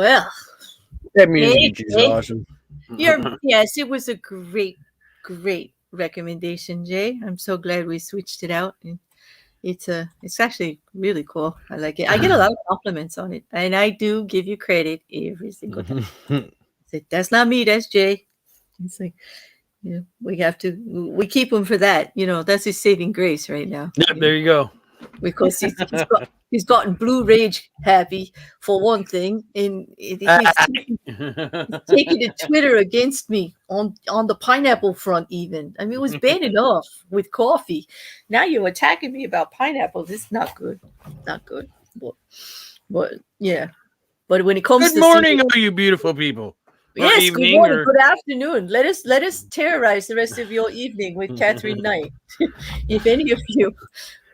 Well, That music hey, is Jay. awesome. Yes, it was a great recommendation, Jay. I'm so glad we switched it out. And it's actually really cool. I like it. I get a lot of compliments on it, and I do give you credit every single time. It's like, that's not me, that's Jay. It's like, we keep him for that. That's his saving grace right now. Yep, there you go. Because he's gotten Blue Rage happy for one thing, and he's taking to Twitter against me on the pineapple front. Even I mean, it was bad enough with coffee. Now you're attacking me about pineapples. It's not good, not good. But yeah, but when it comes Good to morning, all you beautiful people. yes, good evening, morning, or good afternoon. Let us terrorize the rest of your evening with Katherine Knight.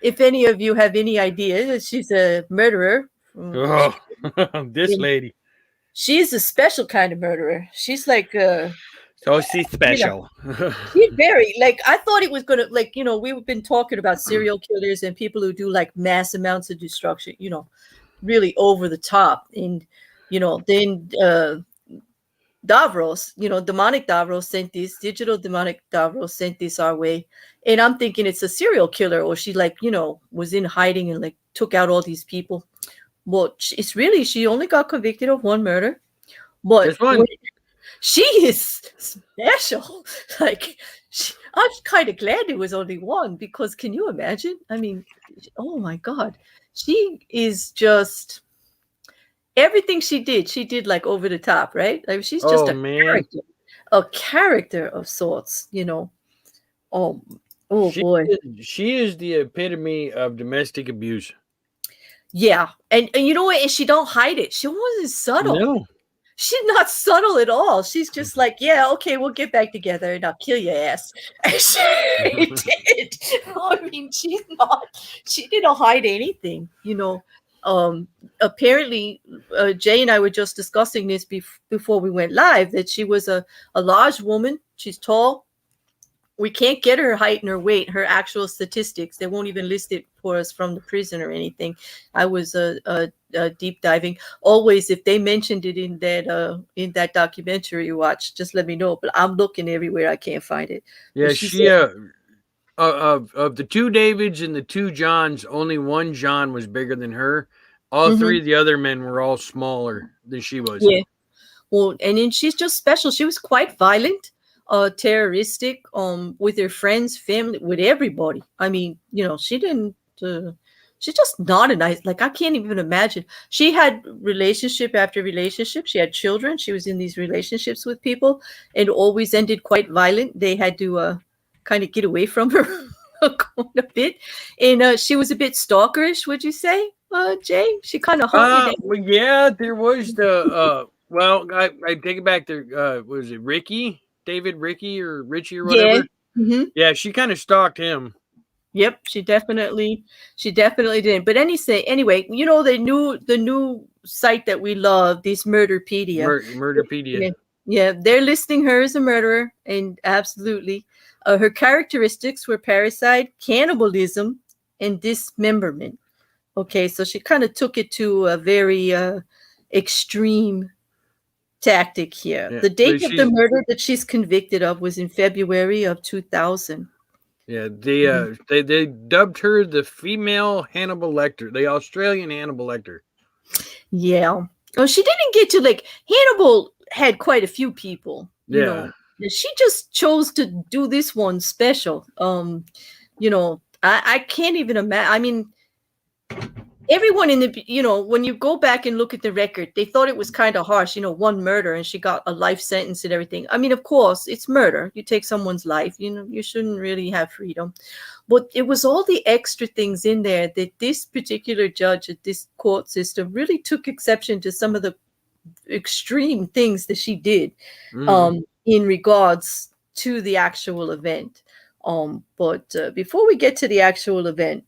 If any of you have any idea that she's a murderer, this lady. she's a special kind of murderer. She's like So she's special. she's very like I thought it was gonna we've been talking about serial killers and people who do like mass amounts of destruction, really over the top. And then Davros, demonic Davros sent this, digital demonic Davros sent this our way. And I'm thinking it's a serial killer, or she was in hiding and like took out all these people. Well, it's really, she only got convicted of one murder, but she is special. Like, I'm kind of glad it was only one, because can you imagine? I mean, oh my God, she is just everything she did like over the top, right? Like she's just a character of sorts, Oh boy. She is the epitome of domestic abuse. Yeah. And you know what? And she don't hide it. She wasn't subtle. No. She's not subtle at all. She's just like, yeah, okay, we'll get back together and I'll kill your ass. And she did. I mean, she didn't hide anything, Apparently, Jay and I were just discussing this before we went live, that she was a large woman. She's tall. We can't get her height and her weight, her actual statistics. They won't even list it for us from the prison or anything. I was deep diving. Always, if they mentioned it in that documentary you watched, just let me know. But I'm looking everywhere. I can't find it. Yeah, she of the two Davids and the two Johns, only one John was bigger than her. All three of the other men were all smaller than she was. Yeah. Well, and then she's just special. She was quite violent. Terroristic, with her friends, family, with everybody. I mean, she didn't. She's just not a nice. Like, I can't even imagine. She had relationship after relationship. She had children. She was in these relationships with people, and always ended quite violent. They had to kind of get away from her quite a bit, and she was a bit stalkerish. Would you say, Jay? She kind of hunted. Well, yeah, there was the. Well, I take it back. There was it Ricky. David Ricky or Richie or whatever. Yeah, yeah, she kind of stalked him. Yep, she definitely did. But anyway, the new site that we love, this Murderpedia. Murderpedia. Yeah, they're listing her as a murderer, and absolutely, her characteristics were parricide, cannibalism, and dismemberment. Okay, so she kind of took it to a very extreme tactic here. Yeah, the date of the murder that she's convicted of was in February of 2000. Yeah, they dubbed her the female Hannibal Lecter, the Australian Hannibal Lecter. Yeah. Oh, she didn't get to Hannibal had quite a few people. You know, she just chose to do this one special. I can't even imagine. I mean, everyone in the, when you go back and look at the record, they thought it was kind of harsh, one murder and she got a life sentence and everything. I mean, of course, it's murder. You take someone's life, you shouldn't really have freedom. But it was all the extra things in there that this particular judge at this court system really took exception to some of the extreme things that she did in regards to the actual event. But before we get to the actual event,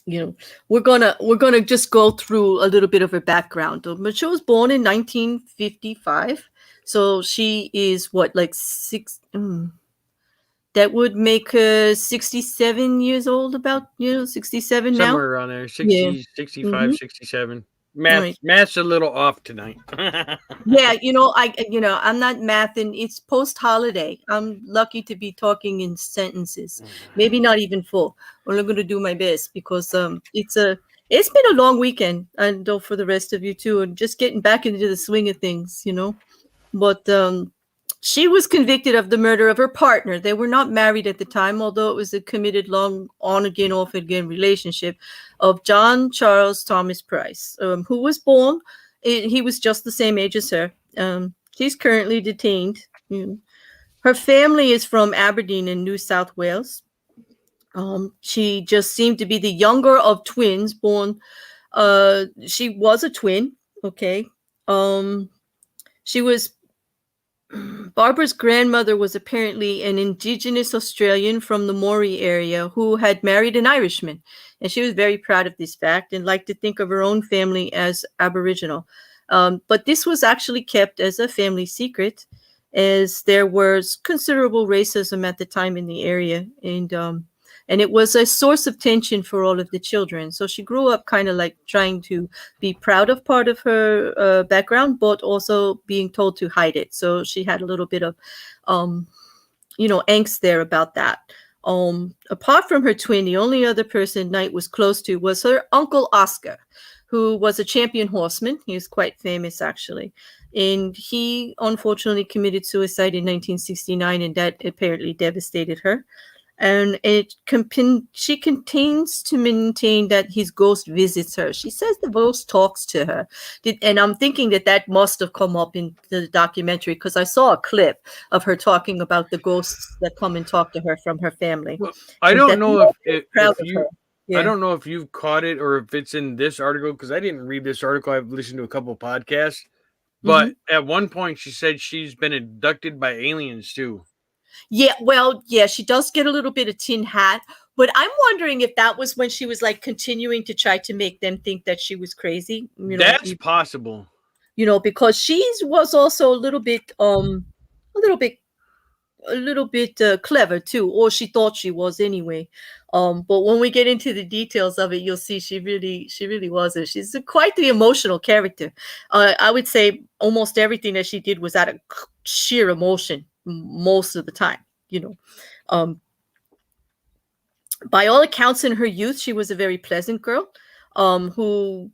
we're gonna just go through a little bit of her background. She was born in 1955, so she is six. That would make her 67 years old. About 67 now. Somewhere around there, 60, 65, 67. Right. Math's a little off tonight. Yeah, I'm not mathing. It's post-holiday. I'm lucky to be talking in sentences, maybe not even full. Well, I'm going to do my best because it's been a long weekend, and for the rest of you too, and just getting back into the swing of things. But she was convicted of the murder of her partner. They were not married at the time, although it was a committed long on again, off again relationship of John Charles Thomas Price, who was born. He was just the same age as her. She's currently detained. Her family is from Aberdeen in New South Wales. She just seemed to be the younger of twins born. She was a twin. Okay. She was Barbara's grandmother was apparently an Indigenous Australian from the Moree area who had married an Irishman, and she was very proud of this fact and liked to think of her own family as Aboriginal. But this was actually kept as a family secret, as there was considerable racism at the time in the area, and it was a source of tension for all of the children. So she grew up kind of like trying to be proud of part of her background, but also being told to hide it. So she had a little bit of, angst there about that. Apart from her twin, the only other person Knight was close to was her uncle Oscar, who was a champion horseman. He was quite famous, actually. And he unfortunately committed suicide in 1969, and that apparently devastated her. And she continues to maintain that his ghost visits her. She says the ghost talks to her. And I'm thinking that must have come up in the documentary, because I saw a clip of her talking about the ghosts that come and talk to her from her family. Well, I don't know if you... Yeah. I don't know if you've caught it or if it's in this article, because I didn't read this article. I've listened to a couple of podcasts. But at one point, she said she's been abducted by aliens, too. Yeah, well, yeah, she does get a little bit of tin hat, but I'm wondering if that was when she was like continuing to try to make them think that she was crazy. That's possible. Because she was also a little bit clever too, or she thought she was anyway. But when we get into the details of it, you'll see she really wasn't. She's quite the emotional character. I would say almost everything that she did was out of sheer emotion most of the time. By all accounts, in her youth, she was a very pleasant girl, who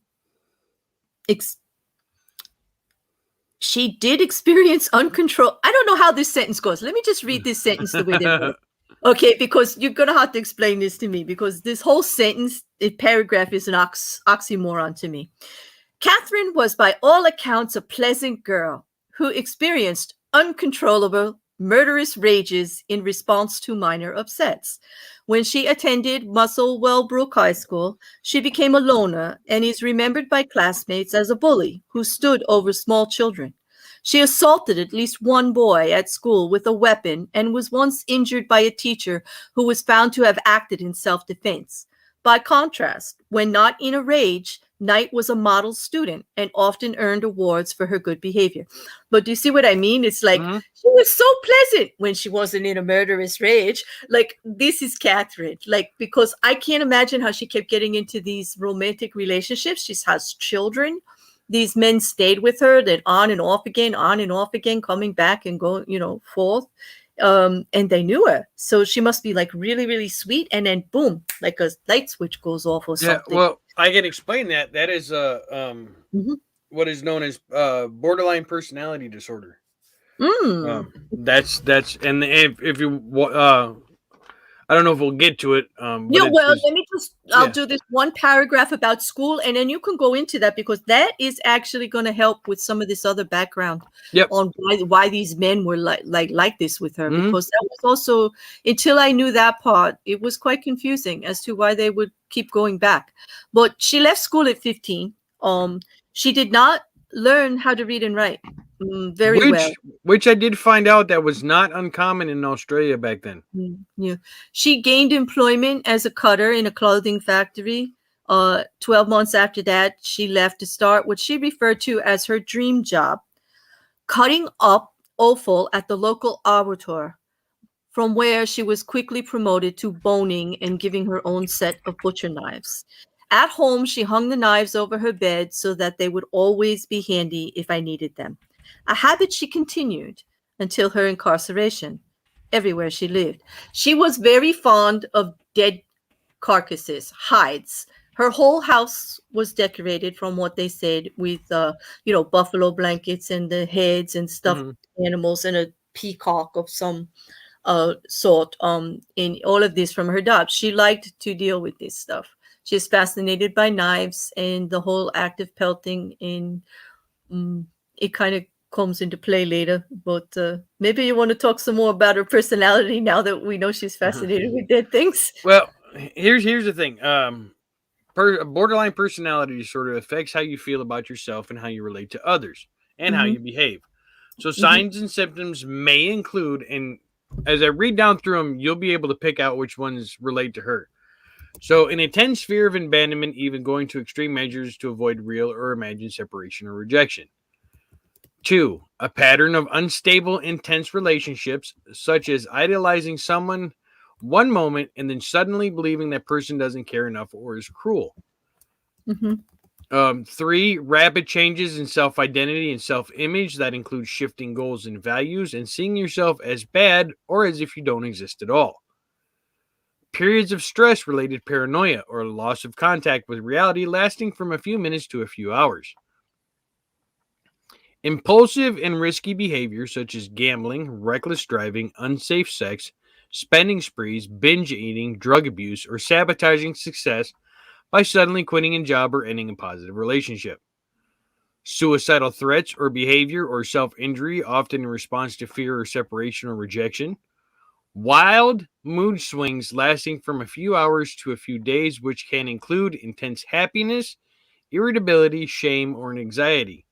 she did experience uncontrolled. I don't know how this sentence goes. Let me just read this sentence the way they wrote it. Okay, because you're going to have to explain this to me, because this whole sentence, paragraph is an oxymoron to me. Katherine was by all accounts a pleasant girl who experienced uncontrollable murderous rages in response to minor upsets. When she attended Musselwell Brook High School, she became a loner and is remembered by classmates as a bully who stood over small children. She assaulted at least one boy at school with a weapon and was once injured by a teacher who was found to have acted in self-defense. By contrast, when not in a rage, Knight was a model student and often earned awards for her good behavior. But do you see what I mean? It's like she was so pleasant when she wasn't in a murderous rage. Like, this is Katherine. Like, because I can't imagine how she kept getting into these romantic relationships. She has children. These men stayed with her, then on and off again, coming back and going, forth. And they knew her. So she must be like really, really sweet. And then boom, like a light switch goes off or something. Yeah, well, I can explain that. That is what is known as borderline personality disorder. That's and if you I don't know if we'll get to it. Let me I'll do this one paragraph about school, and then you can go into that, because that is actually going to help with some of this other background on why these men were like this with her. Because that was also, until I knew that part, it was quite confusing as to why they would keep going back. But she left school at 15. She did not learn how to read and write very well. Which I did find out that was not uncommon in Australia back then. Yeah. She gained employment as a cutter in a clothing factory. 12 months after that, she left to start what she referred to as her dream job, cutting up offal at the local abattoir, from where she was quickly promoted to boning and giving her own set of butcher knives. At home, she hung the knives over her bed so that they would always be handy if I needed them. A habit she continued until her incarceration, everywhere she lived. She was very fond of dead carcasses, hides. Her whole house was decorated, from what they said, with buffalo blankets and the heads and stuffed animals and a peacock of some sort. In all of this from her job, she liked to deal with this stuff. She's fascinated by knives and the whole act of pelting, and it kind of comes into play later. But maybe you want to talk some more about her personality now that we know she's fascinated with dead things. Well, here's the thing. Borderline personality disorder affects how you feel about yourself and how you relate to others and how you behave. So signs and symptoms may include, and as I read down through them, you'll be able to pick out which ones relate to her. So an intense fear of abandonment, even going to extreme measures to avoid real or imagined separation or rejection. 2, a pattern of unstable, intense relationships, such as idolizing someone one moment and then suddenly believing that person doesn't care enough or is cruel. 3, rapid changes in self-identity and self-image that include shifting goals and values and seeing yourself as bad or as if you don't exist at all. Periods of stress-related paranoia or loss of contact with reality lasting from a few minutes to a few hours. Impulsive and risky behavior such as gambling, reckless driving, unsafe sex, spending sprees, binge eating, drug abuse, or sabotaging success by suddenly quitting a job or ending a positive relationship. Suicidal threats or behavior or self-injury, often in response to fear or separation or rejection. Wild mood swings lasting from a few hours to a few days, which can include intense happiness, irritability, shame, or anxiety.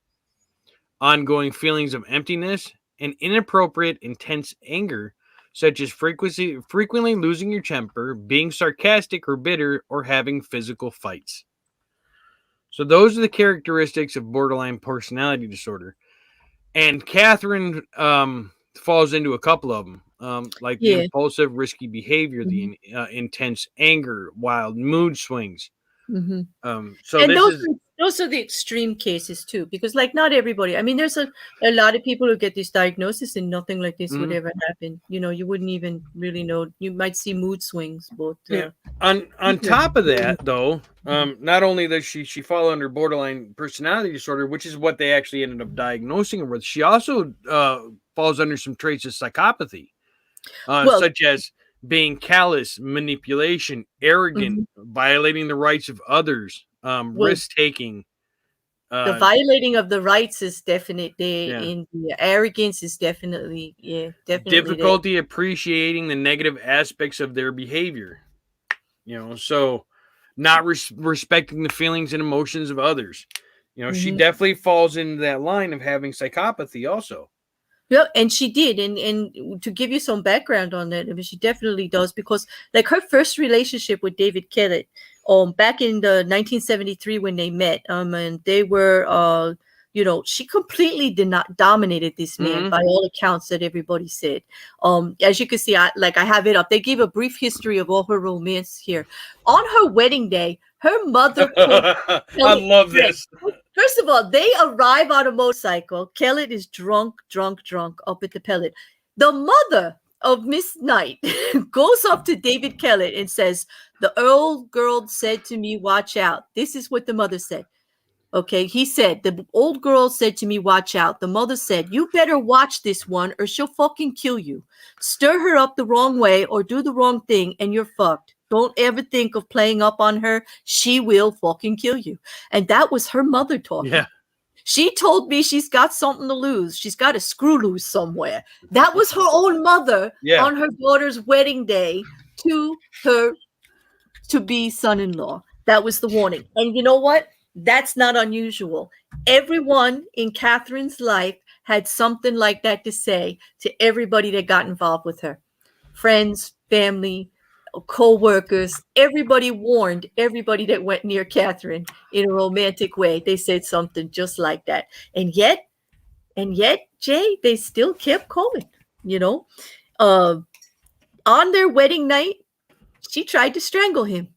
Ongoing feelings of emptiness and inappropriate, intense anger, such as frequently losing your temper, being sarcastic or bitter, or having physical fights. So those are the characteristics of borderline personality disorder. And Katherine falls into a couple of them, like the impulsive, risky behavior, the intense anger, wild mood swings. So and this those are the extreme cases too, because like not everybody. I mean, there's a lot of people who get this diagnosis and nothing like this would ever happen. You wouldn't even really know. You might see mood swings, but on top of that, though, not only does she fall under borderline personality disorder, which is what they actually ended up diagnosing her with, she also falls under some traits of psychopathy, such as being callous, manipulation, arrogant, violating the rights of others, risk-taking. The violating of the rights is definitely in the arrogance is definitely difficulty appreciating the negative aspects of their behavior. So not respecting the feelings and emotions of others. She definitely falls into that line of having psychopathy also. Yeah, and she did, and to give you some background on that, I mean, she definitely does, because like her first relationship with David Kellett, back in the 1973 when they met, and they were, she completely dominated this man by all accounts that everybody said. As you can see, I have it up. They gave a brief history of all her romance here. On her wedding day, her mother pulled. I love this. First of all, they arrive on a motorcycle. Kellett is drunk up at the pellet. The mother of Miss Knight goes up to David Kellett and says, "The old girl said to me, watch out." This is what the mother said. Okay, he said, "The old girl said to me, watch out." The mother said, "You better watch this one or she'll fucking kill you. Stir her up the wrong way or do the wrong thing and you're fucked. Don't ever think of playing up on her. She will fucking kill you." And that was her mother talking. Yeah. She told me she's got something to lose. She's got a screw loose somewhere. That was her own mother on her daughter's wedding day to her to-be son-in-law. That was the warning. And you know what? That's not unusual. Everyone in Katherine's life had something like that to say to everybody that got involved with her. Friends, family, co-workers, everybody warned everybody that went near Katherine in a romantic way. They said something just like that. And yet, Jay, they still kept coming, on their wedding night, she tried to strangle him.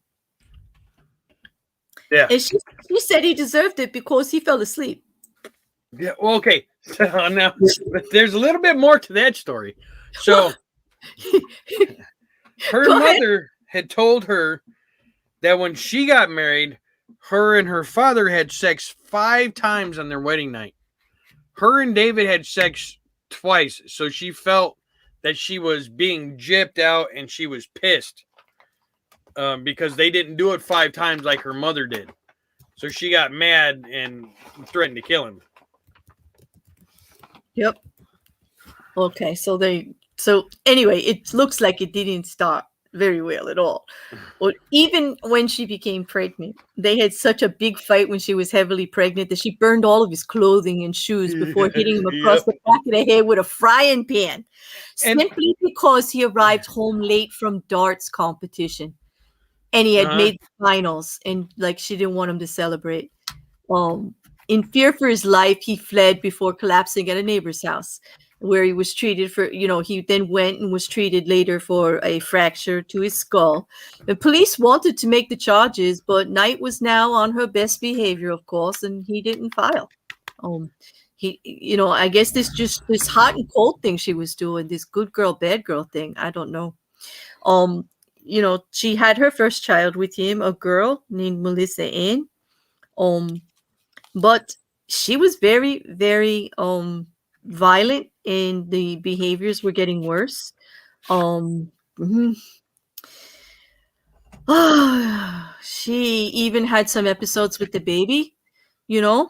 Yeah. And she said he deserved it because he fell asleep. Yeah. Well, okay. So now there's a little bit more to that story. So her Go ahead. mother had told her that when she got married, her and her father had sex 5 times on their wedding night. Her and David had sex twice, so she felt that she was being gypped out and she was pissed because they didn't do it 5 times like her mother did. So she got mad and threatened to kill him. Yep. Okay, so anyway, it looks like it didn't start very well at all. Or even when she became pregnant, they had such a big fight when she was heavily pregnant that she burned all of his clothing and shoes before hitting him across the back of the head with a frying pan, simply because he arrived home late from darts competition, and he had made the finals, and like she didn't want him to celebrate. In fear for his life, he fled before collapsing at a neighbor's house, where he was treated for, he then went and was treated later for a fracture to his skull. The police wanted to make the charges, but Knight was now on her best behavior, of course, and he didn't file. I guess this hot and cold thing she was doing, this good girl, bad girl thing, I don't know. She had her first child with him, a girl named Melissa Ann. But she was very, very violent, and the behaviors were getting worse. She even had some episodes with the baby, yeah.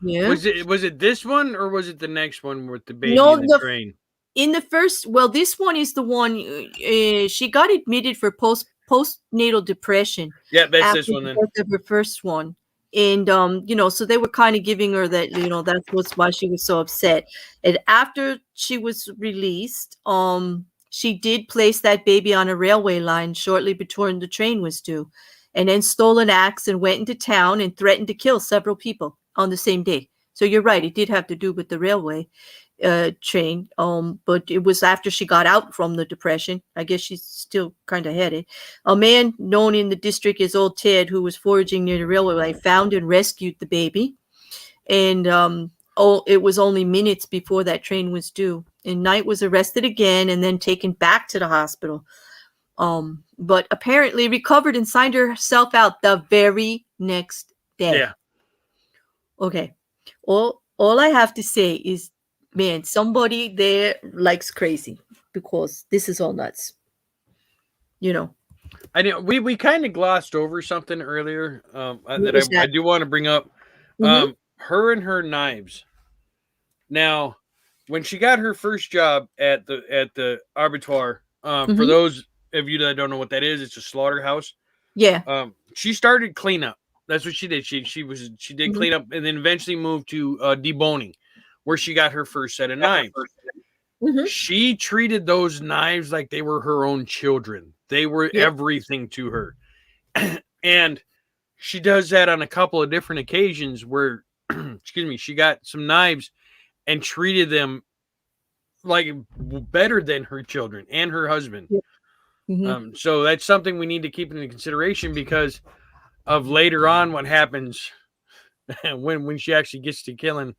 Was it this one or was it the next one with the baby No, in the train? In the first, this one is the one she got admitted for postnatal depression. Yeah, that's this one then. Of her first one. And so they were kind of giving her that, that's why she was so upset. And after she was released, she did place that baby on a railway line shortly before the train was due, and then stole an axe and went into town and threatened to kill several people on the same day. So you're right, it did have to do with the railway train, but it was after she got out from the depression. I guess she's still kind of had it. A man known in the district as Old Ted, who was foraging near the railway line, found and rescued the baby, and it was only minutes before that train was due, and Knight was arrested again and then taken back to the hospital, but apparently recovered and signed herself out the very next day. Yeah. Okay. All I have to say is, man, somebody there likes crazy, because this is all nuts. I know we kind of glossed over something earlier that I do want to bring up. Mm-hmm. Her and her knives. Now, when she got her first job at the abattoir, Mm-hmm. for those of you that don't know what that is, it's a slaughterhouse. Yeah. She started cleanup. That's what she did. She did Mm-hmm. cleanup, and then eventually moved to deboning, where she got her first set of knives. Mm-hmm. She treated those knives like they were her own children. They were everything to her. And she does that on a couple of different occasions where, she got some knives and treated them like better than her children and her husband. Yep. Mm-hmm. So that's something we need to keep into consideration, because of later on what happens when she actually gets to killing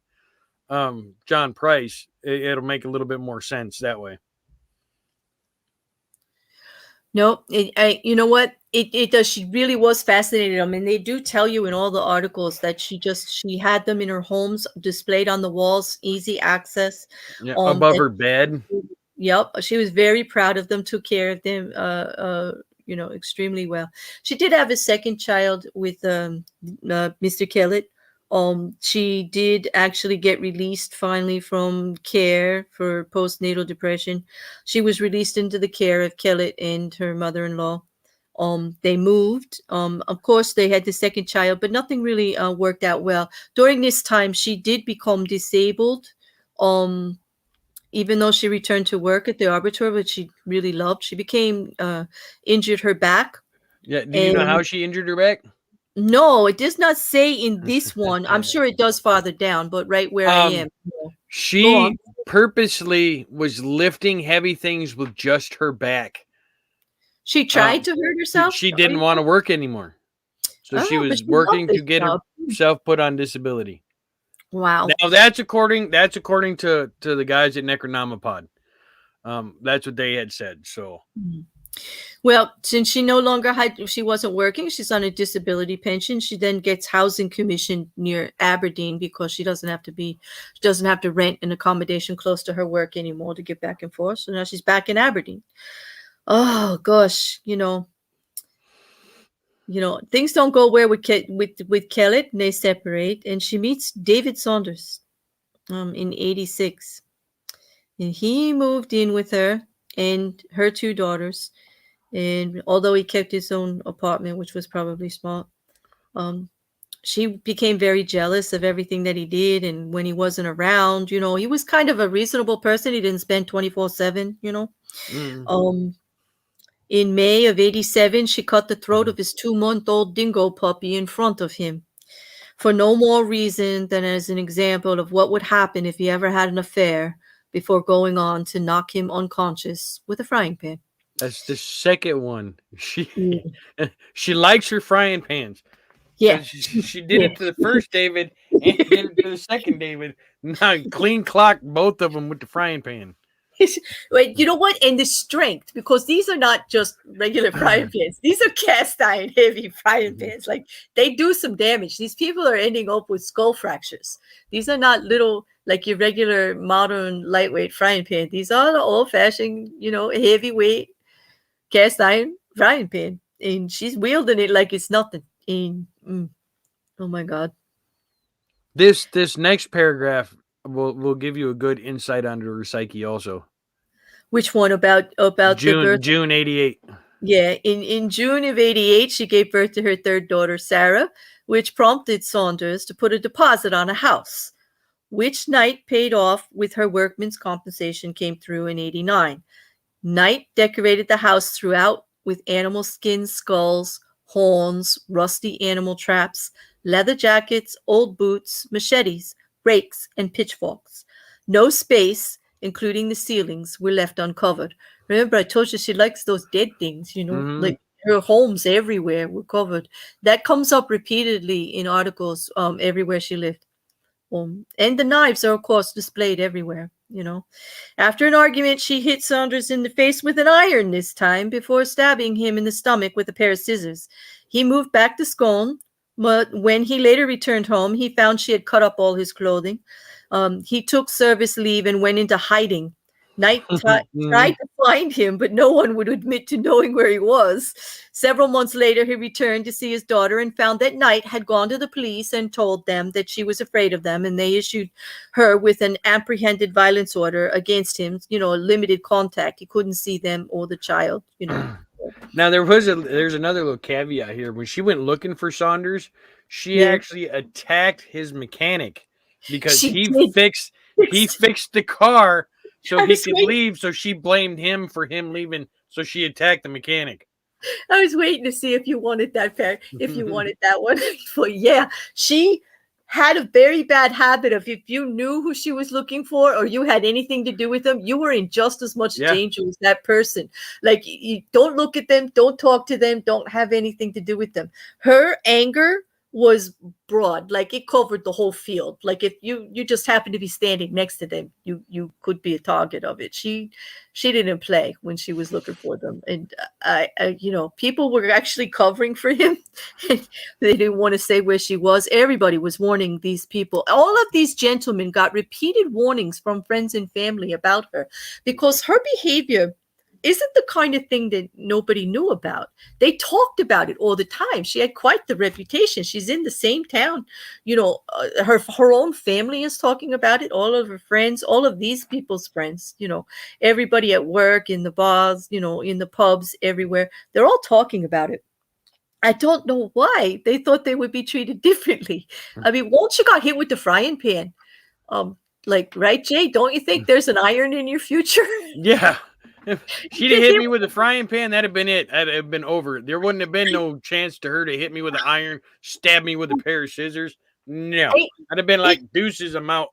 John Price. It'll make a little bit more sense that way. No, you know what? It does. She really was fascinated. I mean, they do tell you in all the articles that she had them in her homes, displayed on the walls, easy access. Yeah, above her bed. Yep. She was very proud of them, took care of them, extremely well. She did have a second child with Mr. Kellett. She did actually get released finally from care for postnatal depression. She was released into the care of Kellett and her mother-in-law. They moved. Of course, they had the second child, but nothing really worked out well. During this time, she did become disabled. Even though she returned to work at the abattoir, which she really loved, she became injured her back. Yeah. Do you know how she injured her back? No, it does not say in this one. I'm sure it does farther down, but right where I am. She purposely was lifting heavy things with just her back. She tried to hurt herself? She didn't want to work anymore. So she But was she loved working this to get job. herself put on disability. Wow. Now that's according to the guys at Necronomipod. That's what they had said. So Mhm. Well, since she wasn't working, she's on a disability pension. She then gets housing commission near Aberdeen because she doesn't have to rent an accommodation close to her work anymore to get back and forth. So now she's back in Aberdeen. Oh gosh, things don't go well with Kellett, and they separate, and she meets David Saunders in 86. And he moved in with her and her two daughters. And although he kept his own apartment, which was probably smart, um, she became very jealous of everything that he did. And when he wasn't around, he was kind of a reasonable person. He didn't spend 24/7. mm. Um, in May of 87, she cut the throat of his 2-month-old dingo puppy in front of him for no more reason than as an example of what would happen if he ever had an affair before going on to knock him unconscious with a frying pan. That's the second one. She Yeah. she likes her frying pans Yeah. because she did Yeah. it to the first David and did it to the second David. Now clean clock both of them with the frying pan. Wait, you know what? And the strength, because these are not just regular frying pans. These are cast iron heavy frying pans. Like they do some damage. These people are ending up with skull fractures. These are not little like your regular modern lightweight frying pan. These are the old fashioned, heavyweight cast iron frying pan. And she's wielding it like it's nothing. And oh my God. This next paragraph will give you a good insight onto her psyche also. Which one about the birth? June 88. Yeah, in June of 88, she gave birth to her third daughter, Sarah, which prompted Saunders to put a deposit on a house, which Knight paid off with her workman's compensation came through in 89. Knight decorated the house throughout with animal skin skulls, horns, rusty animal traps, leather jackets, old boots, machetes, rakes, and pitchforks. No space, including the ceilings, were left uncovered. Remember, I told you she likes those dead things, Mm-hmm. like her homes everywhere were covered. That comes up repeatedly in articles everywhere she lived. And the knives are, of course, displayed everywhere. After an argument, she hit Saunders in the face with an iron this time before stabbing him in the stomach with a pair of scissors. He moved back to Scone, but when he later returned home, he found she had cut up all his clothing. He took service leave and went into hiding. Knight tried to find him, but no one would admit to knowing where he was. Several months later, he returned to see his daughter and found that Knight had gone to the police and told them that she was afraid of them, and they issued her with an apprehended violence order against him, a limited contact. He couldn't see them or the child. Now there's another little caveat here. When she went looking for Saunders, she Yeah, actually attacked his mechanic because she did. he fixed the car so I he was could waiting. leave. So she blamed him for him leaving. So she attacked the mechanic. I was waiting to see if you wanted that pair, if you wanted that one. But yeah, she had a very bad habit of if you knew who she was looking for or you had anything to do with them, you were in just as much Yeah. danger as that person. Like you don't look at them, don't talk to them, don't have anything to do with them. Her anger was broad, like it covered the whole field. Like if you just happened to be standing next to them, you could be a target of it. She didn't play when she was looking for them, and people were actually covering for him. They didn't want to say where she was. Everybody was warning these people. All of these gentlemen got repeated warnings from friends and family about her because her behavior isn't the kind of thing that nobody knew about. They talked about it all the time. She had quite the reputation. She's in the same town. Her own family is talking about it. All of her friends, all of these people's friends, everybody at work, in the bars, in the pubs, everywhere. They're all talking about it. I don't know why they thought they would be treated differently. I mean, once you got hit with the frying pan, right, Jay? Don't you think there's an iron in your future? Yeah. If she'd have Get hit hit me with a frying pan, that'd have been it. That'd have been over. There wouldn't have been no chance to her to hit me with an iron, stab me with a pair of scissors. No. with I'd have been it, like, deuces, I'm out.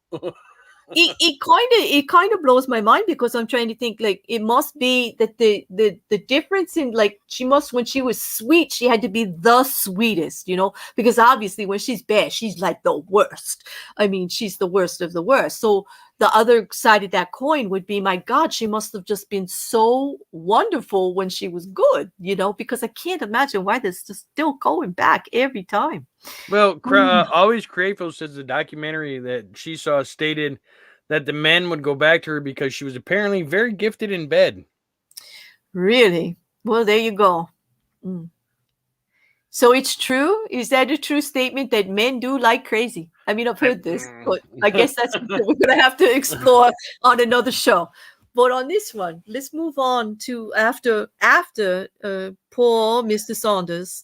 it kind of blows my mind, because I'm trying to think, like, it must be that the difference in, like, she must, when she was sweet, she had to be the sweetest, because obviously when she's bad, she's like the worst. I mean, she's the worst of the worst. So the other side of that coin would be, my God, she must have just been so wonderful when she was good, because I can't imagine why this is still going back every time. Well, Always Grateful says the documentary that she saw stated that the men would go back to her because she was apparently very gifted in bed. Really? Well, there you go. Mm. So it's true? Is that a true statement that men do like crazy? I mean, I've heard this, but I guess that's something we're going to have to explore on another show. But on this one, let's move on to after poor Mr. Saunders,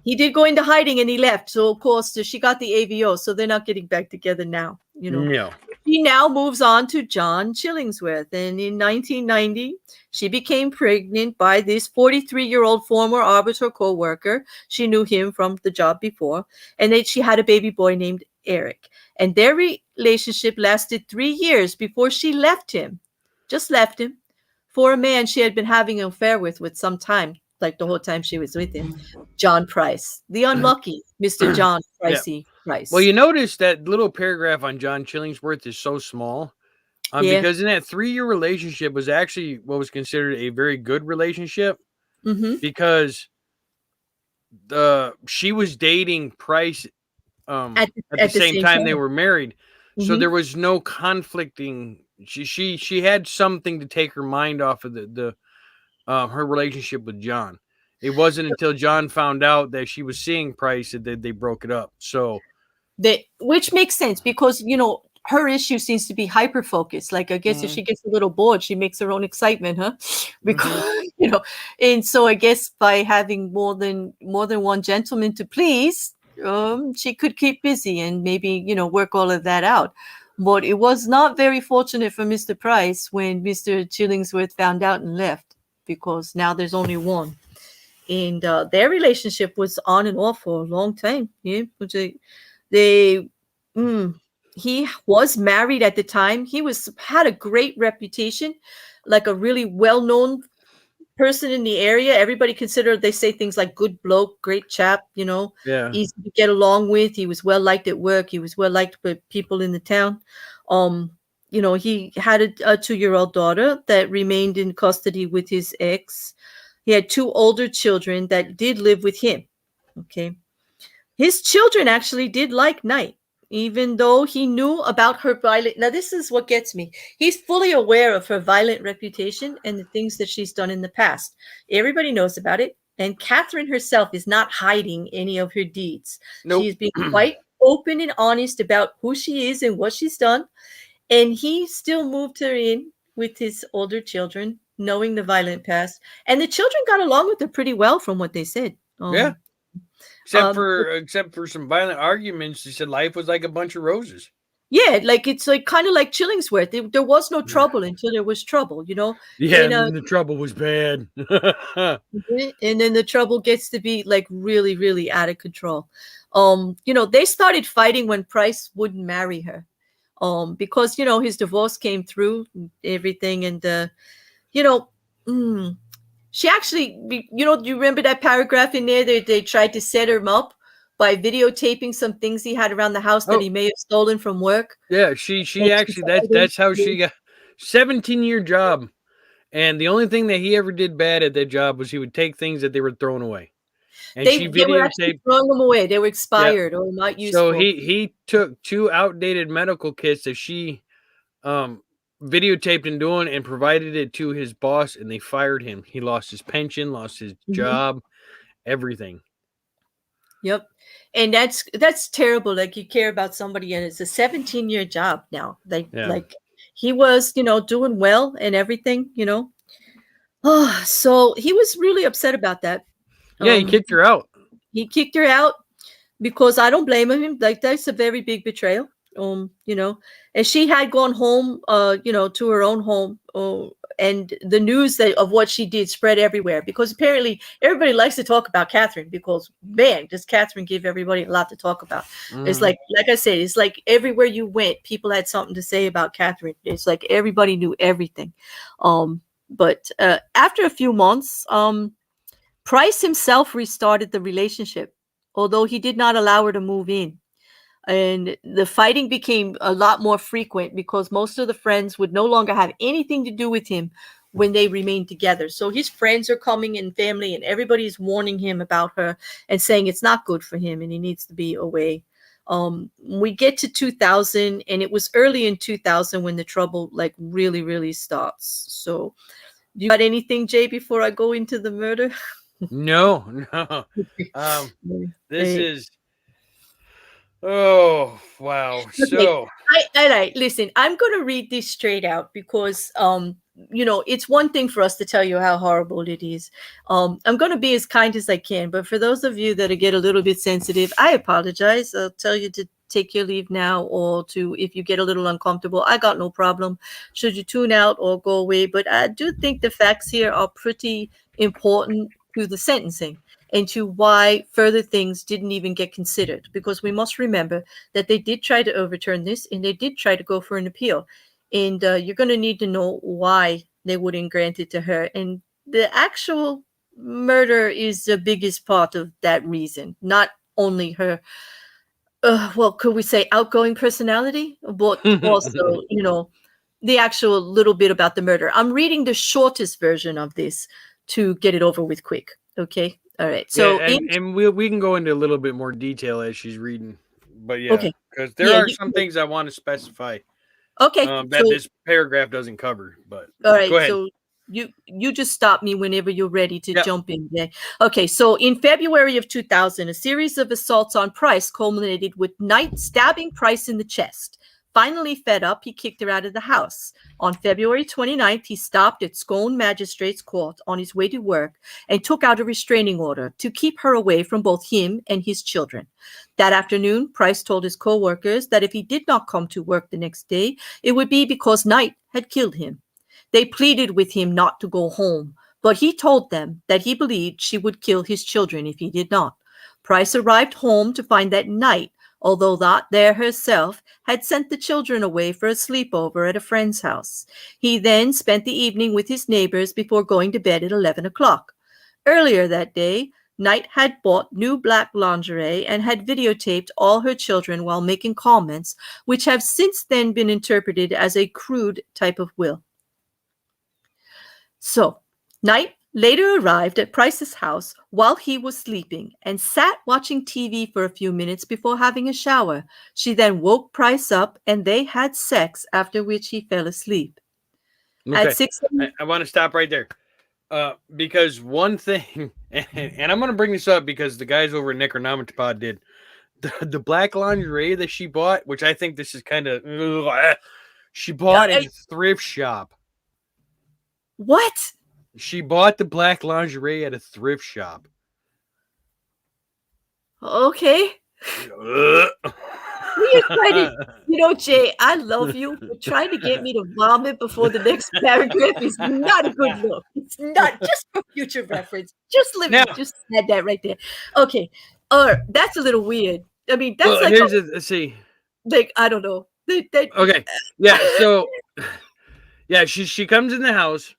he did go into hiding and he left. So, of course, she got the AVO, so they're not getting back together now, No. She now moves on to John Chillingsworth. And in 1990, she became pregnant by this 43-year-old former arbiter co-worker. She knew him from the job before. And then she had a baby boy named Eric. And their relationship lasted 3 years before she left him. Just left him for a man she had been having an affair with some time, like the whole time she was with him, John Price, the unlucky Mr. John Pricey Price. Well, you notice that little paragraph on John Chillingsworth is so small, because in that 3-year relationship was actually what was considered a very good relationship, because she was dating Price at the same time they were married, so there was no conflicting. She had something to take her mind off of the her relationship with John. It wasn't until John found out that she was seeing Price that they broke it up. So, which makes sense, because her issue seems to be hyper focused. Like, I guess if she gets a little bored, she makes her own excitement, huh? Because and so I guess by having more than one gentleman to please, she could keep busy and maybe work all of that out. But it was not very fortunate for Mr. Price when Mr. Chillingsworth found out and left, because now there's only one. And their relationship was on and off for a long time. Yeah, he was married at the time. He had a great reputation, like a really well-known person in the area. Everybody considered, they say things like good bloke, great chap, easy to get along with. He was well liked at work. He was well liked by people in the town. He had a 2-year-old daughter that remained in custody with his ex. He had 2 older children that did live with him. Okay. His children actually did like Knight, even though he knew about her violent. Now, this is what gets me. He's fully aware of her violent reputation and the things that she's done in the past. Everybody knows about it. And Katherine herself is not hiding any of her deeds. Nope. She's being quite open and honest about who she is and what she's done. And he still moved her in with his older children, knowing the violent past. And the children got along with her pretty well, from what they said. Except for some violent arguments. She said life was like a bunch of roses. Yeah, like it's like kind of like Chillingsworth. There was no trouble until there was trouble, Yeah, and then the trouble was bad. And then the trouble gets to be like really, really out of control. They started fighting when Price wouldn't marry her. Because his divorce came through and everything, and she actually, you remember that paragraph in there that they tried to set him up by videotaping some things he had around the house that he may have stolen from work. Yeah, she actually, that's how she got 17-year job, and the only thing that he ever did bad at that job was he would take things that they were thrown away. And she videotaped, throwing them away. They were expired or not useful. So he took 2 outdated medical kits that she videotaped and doing, and provided it to his boss, and they fired him. He lost his pension, lost his job, everything. Yep. And that's terrible. Like, you care about somebody, and it's a 17-year job now. Like he was, doing well and everything, Oh, so he was really upset about that. Yeah, he kicked her out. He kicked her out because I don't blame him. Like, that's a very big betrayal. And she had gone home, to her own home, and the news of what she did spread everywhere, because apparently everybody likes to talk about Katherine, because man, does Katherine give everybody a lot to talk about. It's like I said, it's like everywhere you went, people had something to say about Katherine. It's like everybody knew everything. But after a few months, Price himself restarted the relationship, although he did not allow her to move in. And the fighting became a lot more frequent because most of the friends would no longer have anything to do with him when they remained together. So his friends are coming and family, and everybody's warning him about her and saying it's not good for him and he needs to be away. We get to 2000, and it was early in 2000 when the trouble like really, really starts. So you got anything, Jay, before I go into the murder? No. This is, oh wow. Okay. So I listen, I'm going to read this straight out because it's one thing for us to tell you how horrible it is. I'm going to be as kind as I can, but for those of you that get a little bit sensitive, I apologize. I'll tell you to take your leave now, or to, if you get a little uncomfortable, I got no problem. Should you tune out or go away? But I do think the facts here are pretty important to the sentencing and to why further things didn't even get considered, because we must remember that they did try to overturn this and they did try to go for an appeal. And you're going to need to know why they wouldn't grant it to her. And the actual murder is the biggest part of that reason, not only her, could we say outgoing personality, but also, the actual little bit about the murder. I'm reading the shortest version of this to get it over with quick. Okay. All right. So, and we can go into a little bit more detail as she's reading, but okay, because there are some things I want to specify. Okay. That this paragraph doesn't cover, but all right. go ahead. So you just stop me whenever you're ready to jump in. Yeah. Okay. So in February of 2000, a series of assaults on Price culminated with Knight stabbing Price in the chest. Finally fed up, he kicked her out of the house. On February 29th, he stopped at Scone Magistrates Court on his way to work and took out a restraining order to keep her away from both him and his children. That afternoon, Price told his co-workers that if he did not come to work the next day, it would be because Knight had killed him. They pleaded with him not to go home, but he told them that he believed she would kill his children if he did not. Price arrived home to find that Knight, although not there herself, had sent the children away for a sleepover at a friend's house. He then spent the evening with his neighbors before going to bed at 11 o'clock. Earlier that day, Knight had bought new black lingerie and had videotaped all her children while making comments, which have since then been interpreted as a crude type of will. So, Knight later arrived at Price's house while he was sleeping and sat watching TV for a few minutes before having a shower. She then woke Price up and they had sex, after which he fell asleep. Okay. At 6 I want to stop right there. Because one thing, and I'm going to bring this up because the guys over at Necronomicon did, the black lingerie that she bought, which I think this is kind of, she bought at a thrift shop. What? She bought the black lingerie at a thrift shop. Okay. Jay, I love you, but trying to get me to vomit before the next paragraph is not a good look. It's not, just for future reference. Just add that right there. Okay. That's a little weird. I mean, that's let's see. Like, I don't know. Okay. Yeah. So, yeah, she comes in the house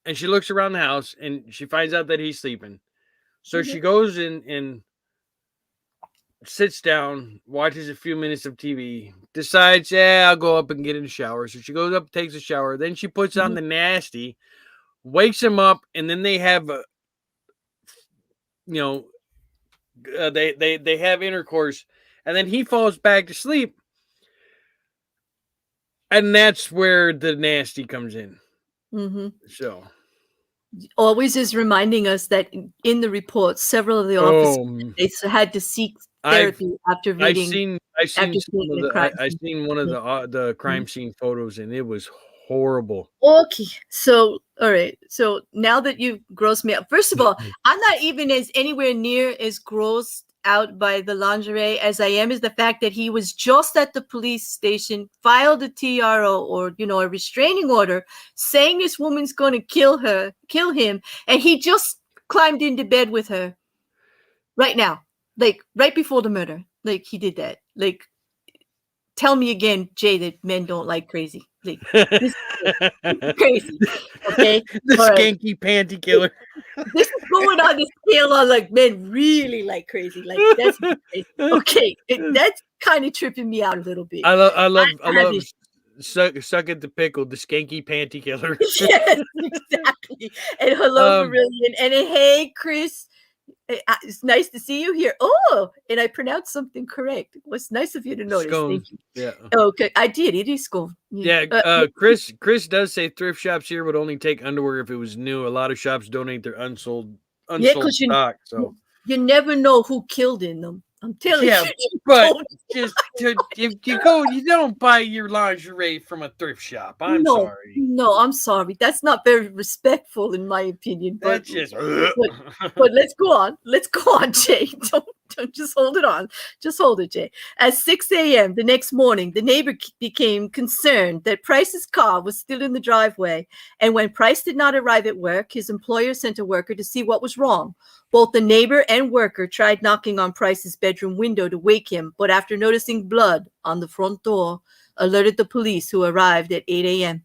and she looks around the house and she finds out that he's sleeping. So she goes in and sits down, watches a few minutes of TV, decides, I'll go up and get in the shower. So she goes up, takes a shower. Then she puts on the nasty, wakes him up, and then they have, they have intercourse, and then he falls back to sleep. And that's where the nasty comes in. Mm-hmm. So. Always is reminding us that in the report, several of the officers had to seek therapy after reading. I've seen one of the crime scene photos, and it was horrible. Okay, so all right, so now that you've grossed me out, first of all, I'm not even anywhere near as grossed out by the lingerie as I am is the fact that he was just at the police station, filed a TRO, or a restraining order, saying this woman's going to kill him, and he just climbed into bed with her right now, like right before the murder. Like he did that. Like, tell me again, Jay, that men don't like crazy. Like, this is crazy. Okay, The all right. skanky panty killer. This is going on the scale on like men really like crazy. Like that's crazy. Okay, that's kind of tripping me out a little bit. I love Savage. suck at the pickle, the skanky panty killer. Yes, exactly. And hello, Marillion. And hey, Chris. It's nice to see you here. Oh, and I pronounced something correct. It was nice of you to notice. Scone. Thank you. Yeah. Okay, I did. It is scone. Yeah. Chris does say thrift shops here would only take underwear if it was new. A lot of shops donate their unsold stock. So you never know who killed in them. I'm telling you. But if you go, you don't buy your lingerie from a thrift shop. I'm sorry. No, I'm sorry. That's not very respectful, in my opinion. But That's just. But let's go on. Let's go on, Jay. Don't just hold it on. Just hold it, Jay. At 6 a.m. the next morning, the neighbor became concerned that Price's car was still in the driveway. And when Price did not arrive at work, his employer sent a worker to see what was wrong. Both the neighbor and worker tried knocking on Price's bedroom window to wake him, but after noticing blood on the front door, alerted the police, who arrived at 8 a.m.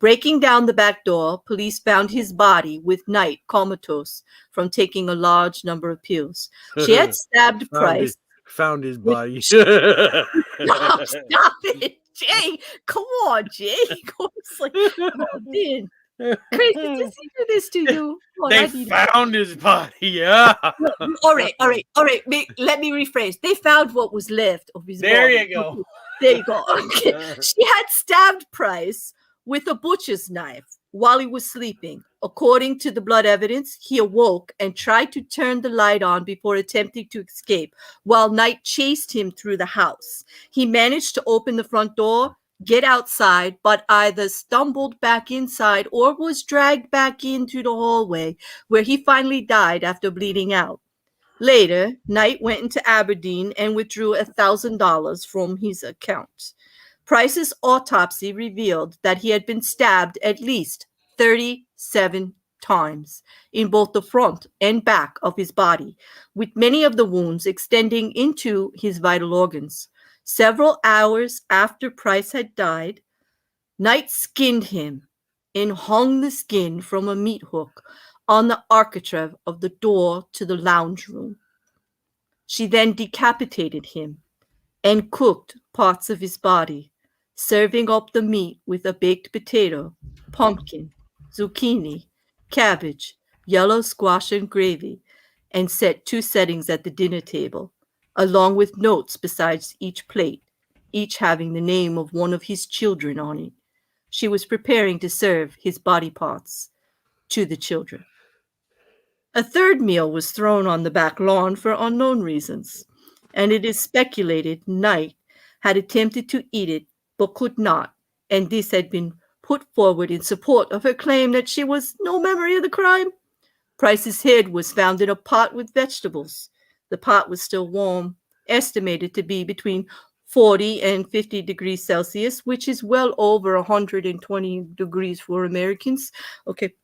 Breaking down the back door, police found his body with Knight comatose from taking a large number of pills. She had stabbed Price. Found his body. Stop it, Jay. Come on, Jay. It's like, man. Chris, did this do this to you? They found his body. Yeah. All right. Let me rephrase. They found what was left of his body. There you go. There you go. Okay. She had stabbed Price with a butcher's knife while he was sleeping. According to the blood evidence, he awoke and tried to turn the light on before attempting to escape, while Knight chased him through the house. He managed to open the front door, get outside, but either stumbled back inside or was dragged back into the hallway, where he finally died after bleeding out. Later, Knight went into Aberdeen and withdrew $1,000 from his account. Price's autopsy revealed that he had been stabbed at least 37 times in both the front and back of his body, with many of the wounds extending into his vital organs. Several hours after Price had died, Knight skinned him and hung the skin from a meat hook on the architrave of the door to the lounge room. She then decapitated him and cooked parts of his body, serving up the meat with a baked potato, pumpkin, zucchini, cabbage, yellow squash, and gravy, and set 2 settings at the dinner table, along with notes besides each plate, each having the name of one of his children on it. She was preparing to serve his body parts to the children. A third meal was thrown on the back lawn for unknown reasons, and it is speculated Knight had attempted to eat it but could not, and this had been put forward in support of her claim that she was no memory of the crime. Price's head was found in a pot with vegetables. The pot was still warm, estimated to be between 40 and 50 degrees Celsius, which is well over 120 degrees for Americans. Okay,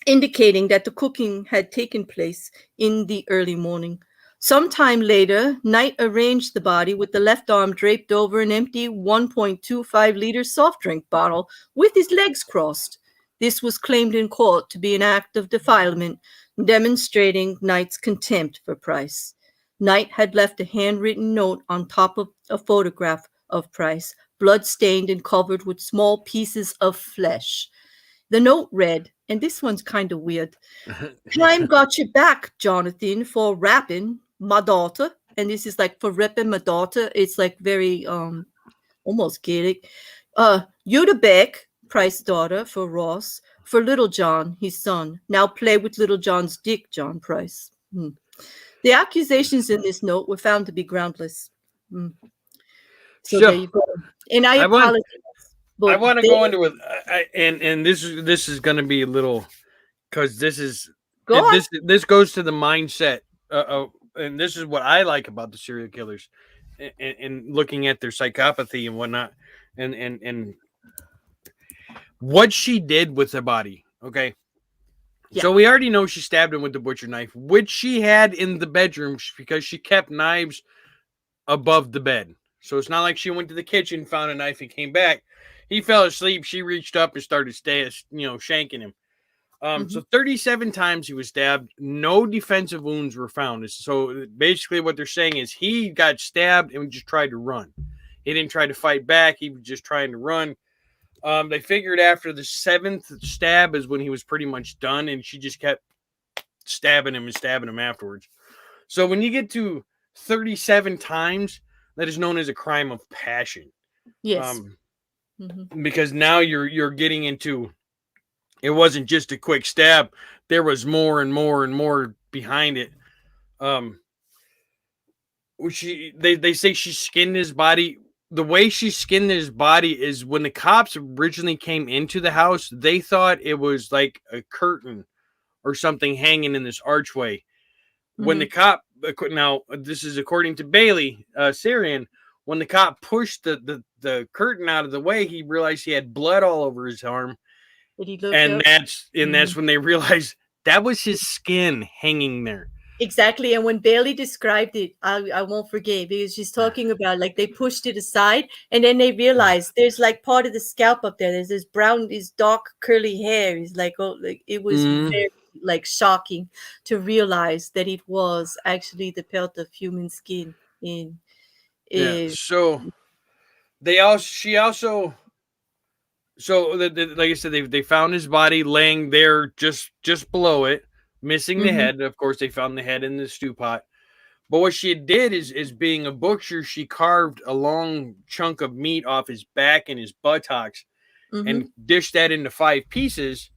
indicating that the cooking had taken place in the early morning. Sometime later, Knight arranged the body with the left arm draped over an empty 1.25-liter soft drink bottle with his legs crossed. This was claimed in court to be an act of defilement, demonstrating Knight's contempt for Price. Knight had left a handwritten note on top of a photograph of Price, blood-stained and covered with small pieces of flesh. The note read, and this one's kind of weird, "Time got you back, Jonathan, for rapping my daughter." And this is like, for rapping my daughter. It's like very almost Gaelic. You the Beck, Price's daughter, for Ross, for Little John, his son. Now play with Little John's dick, John Price. The accusations in this note were found to be groundless. So there you go. And I apologize. I want to go into it, and this is going to be a little, because this is this goes to the mindset and this is what I like about the serial killers, and looking at their psychopathy and whatnot, and what she did with the body. Okay, Yeah. so we already know she stabbed him with the butcher knife, which she had in the bedroom because she kept knives above the bed. So it's not like she went to the kitchen, found a knife, and came back. He fell asleep. She reached up and started shanking him. So 37 times he was stabbed. No defensive wounds were found. So basically what they're saying is he got stabbed and just tried to run. He didn't try to fight back. He was just trying to run. They figured after the 7th stab is when he was pretty much done, and she just kept stabbing him afterwards. So when you get to 37 times, that is known as a crime of passion. Yes. Because now you're getting into, it wasn't just a quick stab. There was more and more and more behind it. They say she skinned his body. The way she skinned his body is when the cops originally came into the house, they thought it was like a curtain or something hanging in this archway. When the cop, now this is according to Bailey Syrian, when the cop pushed the curtain out of the way, he realized he had blood all over his arm. And that's when they realized that was his skin hanging there. Exactly. And when Bailey described it, I won't forget, because she's talking about like they pushed it aside and then they realized there's like part of the scalp up there. There's this dark curly hair. It's like, oh, like it was very like shocking to realize that it was actually the pelt of human skin. So like I said, they found his body laying there just below it, missing the head. Of course, they found the head in the stew pot. But what she did is being a butcher, she carved a long chunk of meat off his back and his buttocks and dished that into 5 pieces,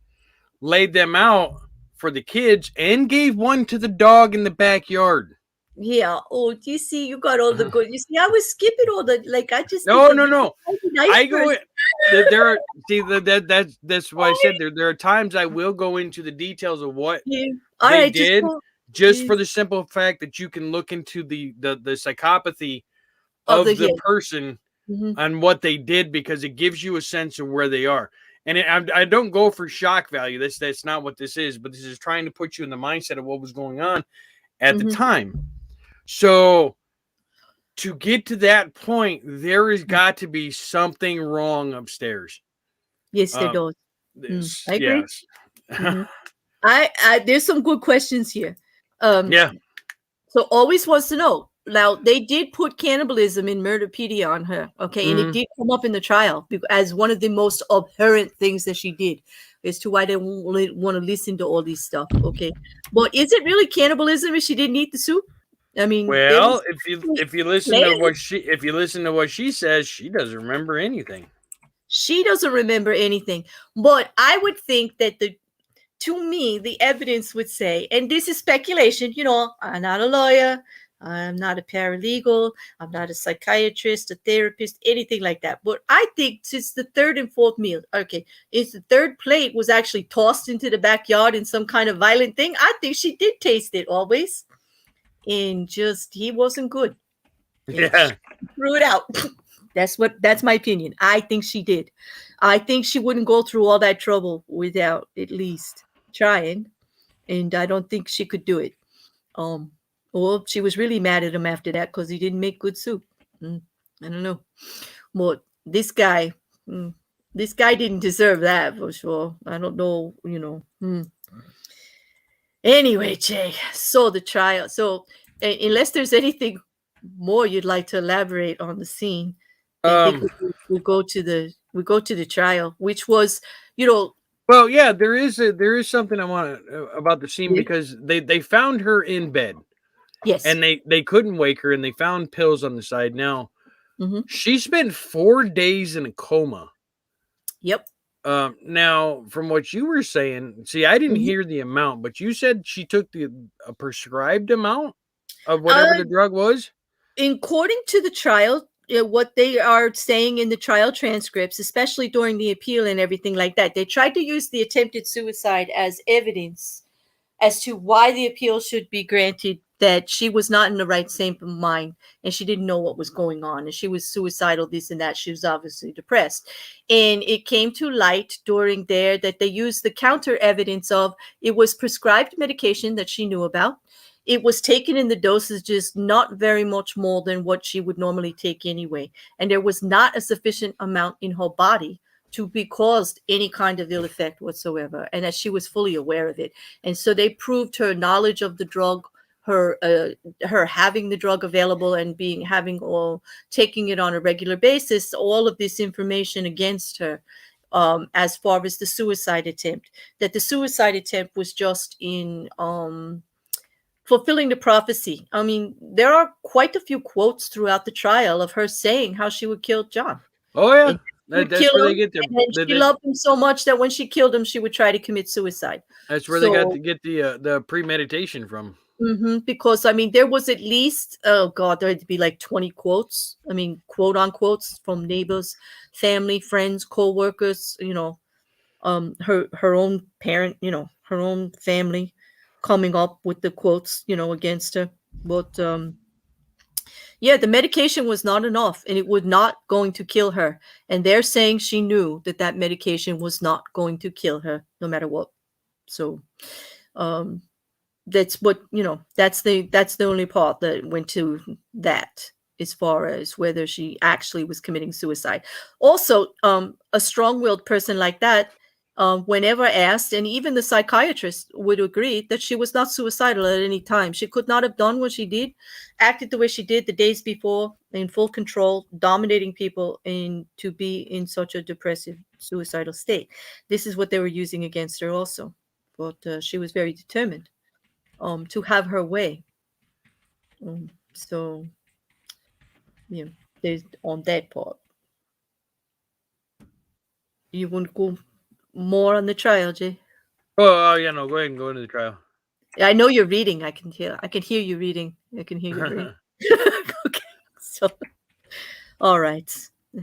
laid them out for the kids, and gave one to the dog in the backyard. Yeah. Oh, do you see? You got all the good. You see, I was skipping all the I just no. I go. There are that's why I said there are times I will go into the details of what they did, just for the simple fact that you can look into the psychopathy of the person and what they did, because it gives you a sense of where they are. And I don't go for shock value. That's not what this is, but this is trying to put you in the mindset of what was going on at the time. So to get to that point, there has got to be something wrong upstairs. Yes, there does. I agree. Yes. I there's some good questions here. So always wants to know. Now, they did put cannibalism in Murderpedia on her, okay? And it did come up in the trial as one of the most abhorrent things that she did, as to why they want to listen to all this stuff, okay? But is it really cannibalism if she didn't eat the soup? I mean, well, if you listen to what she says, she doesn't remember anything. She doesn't remember anything. But I would think that to me, the evidence would say, and this is speculation, I'm not a lawyer, I'm not a paralegal, I'm not a psychiatrist, a therapist, anything like that. But I think since the 3rd and 4th meal, if the 3rd plate was actually tossed into the backyard in some kind of violent thing, I think she did taste it always. And he wasn't good. Yeah. Threw it out. That's my opinion. I think she did. I think she wouldn't go through all that trouble without at least trying. And I don't think she could do it. Or she was really mad at him after that because he didn't make good soup. I don't know. But this guy didn't deserve that for sure. I don't know, Anyway, Jay, so the trial. So unless there's anything more you'd like to elaborate on the scene, I think we go to the trial, which was, Well, yeah, there is something I want about the scene, because they found her in bed. Yes. And they couldn't wake her, and they found pills on the side. Now, she spent 4 days in a coma. Yep. Now, from what you were saying, see, I didn't hear the amount, but you said she took a prescribed amount of whatever the drug was? According to the trial, what they are saying in the trial transcripts, especially during the appeal and everything like that, they tried to use the attempted suicide as evidence as to why the appeal should be granted that she was not in the right state of mind, and she didn't know what was going on, and she was suicidal, this and that. She was obviously depressed. And it came to light during there that they used the counter evidence of it was prescribed medication that she knew about. It was taken in the dosages not very much more than what she would normally take anyway. And there was not a sufficient amount in her body to be caused any kind of ill effect whatsoever, and that she was fully aware of it. And so they proved her knowledge of the drug, her having the drug available and taking it on a regular basis, all of this information against her, as far as the suicide attempt, that the suicide attempt was just in fulfilling the prophecy. I mean, there are quite a few quotes throughout the trial of her saying how she would kill John. Oh yeah, Would that's kill where they him, get and then she the loved him so much that when she killed him, she would try to commit suicide. that's where they got So, to get the premeditation from. because I mean, there was at least, oh God, there'd be like 20 quotes. I mean, quote unquotes from neighbors, family, friends, co-workers, her own parent, her own family coming up with the quotes, against her. But yeah, the medication was not enough, and it was not going to kill her. And they're saying she knew that that medication was not going to kill her, no matter what. So, um, that's what that's the only part that went to that, as far as whether she actually was committing suicide. Also, a strong-willed person like that, whenever asked, and even the psychiatrist would agree that she was not suicidal at any time. She could not have done what she did, acted the way she did the days before, in full control, dominating people, and to be in such a depressive, suicidal state. This is what they were using against her also. But she was very determined to have her way. So, there's on that part. You want to go more on the trial, Jay? Oh yeah, no, go ahead and go into the trial. I know you're reading. I can hear. I can hear you reading. I can hear you reading. Okay. So, all right.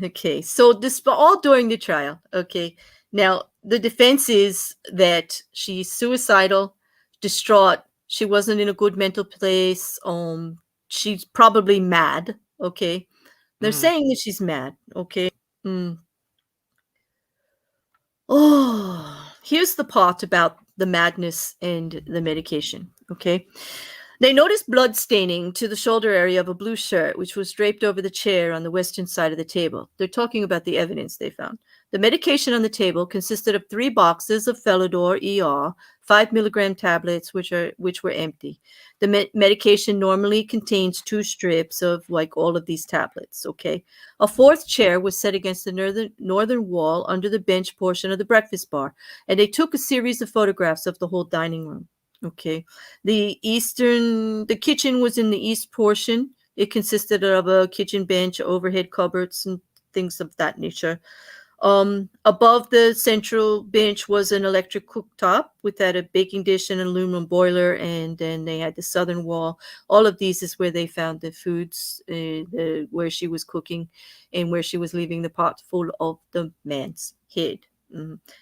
Okay. So this all during the trial. Okay. Now the defense is that she's suicidal, distraught. She wasn't in a good mental place. She's probably mad. Okay. They're saying that she's mad. Okay. Mm. Oh, here's the part about the madness and the medication. Okay. They noticed blood staining to the shoulder area of a blue shirt, which was draped over the chair on the western side of the table. They're talking about the evidence they found. The medication on the table consisted of 3 boxes of Felidor ER, 5 milligram tablets, which were empty. The medication normally contains 2 strips of like all of these tablets. Okay. A 4th chair was set against the northern wall under the bench portion of the breakfast bar, and they took a series of photographs of the whole dining room. Okay. The kitchen was in the east portion. It consisted of a kitchen bench, overhead cupboards, and things of that nature. Above the central bench was an electric cooktop with a baking dish and an aluminum boiler, and then they had the southern wall. All of these is where they found the foods, where she was cooking, and where she was leaving the pot full of the man's head.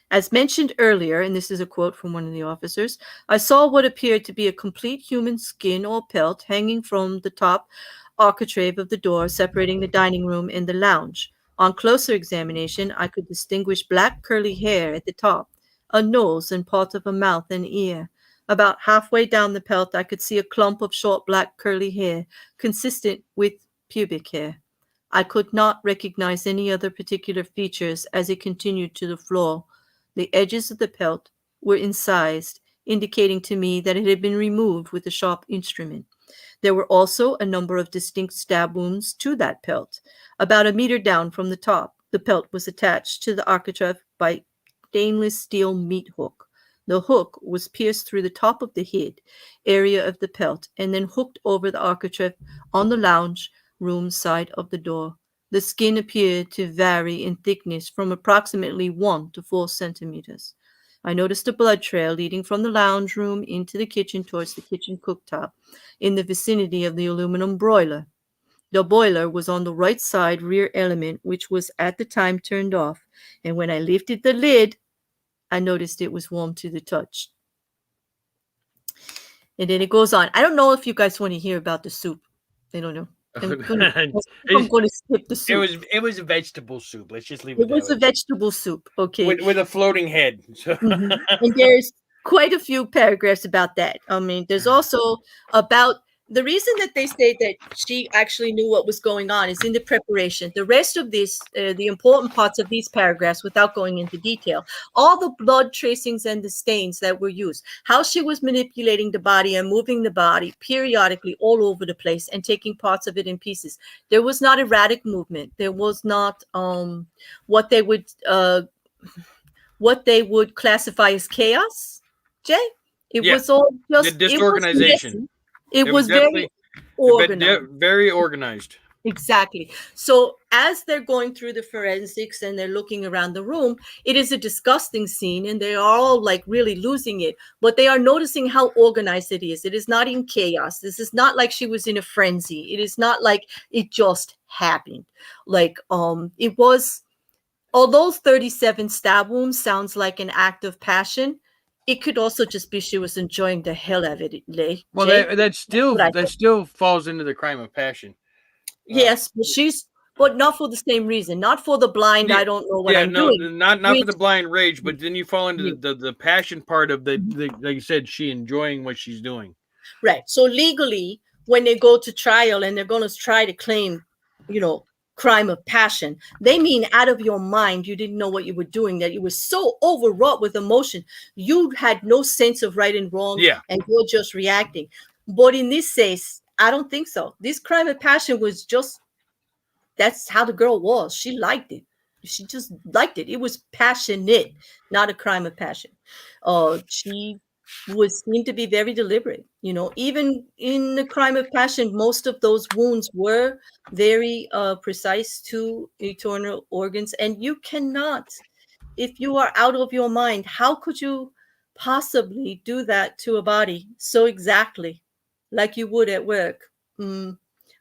As mentioned earlier, and this is a quote from one of the officers, I saw what appeared to be a complete human skin or pelt hanging from the top architrave of the door separating the dining room and the lounge. On closer examination, I could distinguish black curly hair at the top, a nose and part of a mouth and ear. About halfway down the pelt, I could see a clump of short black curly hair, consistent with pubic hair. I could not recognize any other particular features as it continued to the floor. The edges of the pelt were incised, indicating to me that it had been removed with a sharp instrument. There were also a number of distinct stab wounds to that pelt. About a meter down from the top, the pelt was attached to the architrave by stainless steel meat hook. The hook was pierced through the top of the head area of the pelt and then hooked over the architrave on the lounge room side of the door. The skin appeared to vary in thickness from approximately 1 to 4 centimeters. I noticed a blood trail leading from the lounge room into the kitchen towards the kitchen cooktop in the vicinity of the aluminum broiler. The boiler was on the right side rear element, which was at the time turned off, and when I lifted the lid, I noticed it was warm to the touch. And then it goes on. I don't know if you guys want to hear about the soup. I don't know. I'm going to skip the soup. It was a vegetable soup. Let's just leave It it that was a way. vegetable soup. Okay. With a floating head. So. And there's quite a few paragraphs about that. I mean, there's also about the reason that they say that she actually knew what was going on is in the preparation. The rest of this, the important parts of these paragraphs, without going into detail, all the blood tracings and the stains that were used, how she was manipulating the body and moving the body periodically all over the place and taking parts of it in pieces. There was not erratic movement. There was not what they would classify as chaos, Jay. It was all just disorganization. It was very organized. Very organized. Exactly. So as they're going through the forensics and they're looking around the room, it is a disgusting scene and they are all like really losing it, but they are noticing how organized it is. It is not in chaos. This is not like she was in a frenzy. It is not like it just happened. Like it was, although 37 stab wounds sounds like an act of passion, it could also just be she was enjoying the hell out of it. Well, that still falls into the crime of passion. Yes, but not for the same reason. Not for the blind. I don't know what I'm doing. Not for the blind rage, but then you fall into the passion part of the like you said, she enjoying what she's doing. Right. So legally, when they go to trial and they're going to try to claim, crime of passion, they mean out of your mind, you didn't know what you were doing, that you were so overwrought with emotion, you had no sense of right and wrong, and you're just reacting. But in this case, I don't think so. This crime of passion was just, that's how the girl was. She liked it. She just liked it. It was passionate, not a crime of passion. She seemed to be very deliberate. Even in the crime of passion, most of those wounds were very precise to internal organs. And you cannot, if you are out of your mind, how could you possibly do that to a body so exactly like you would at work?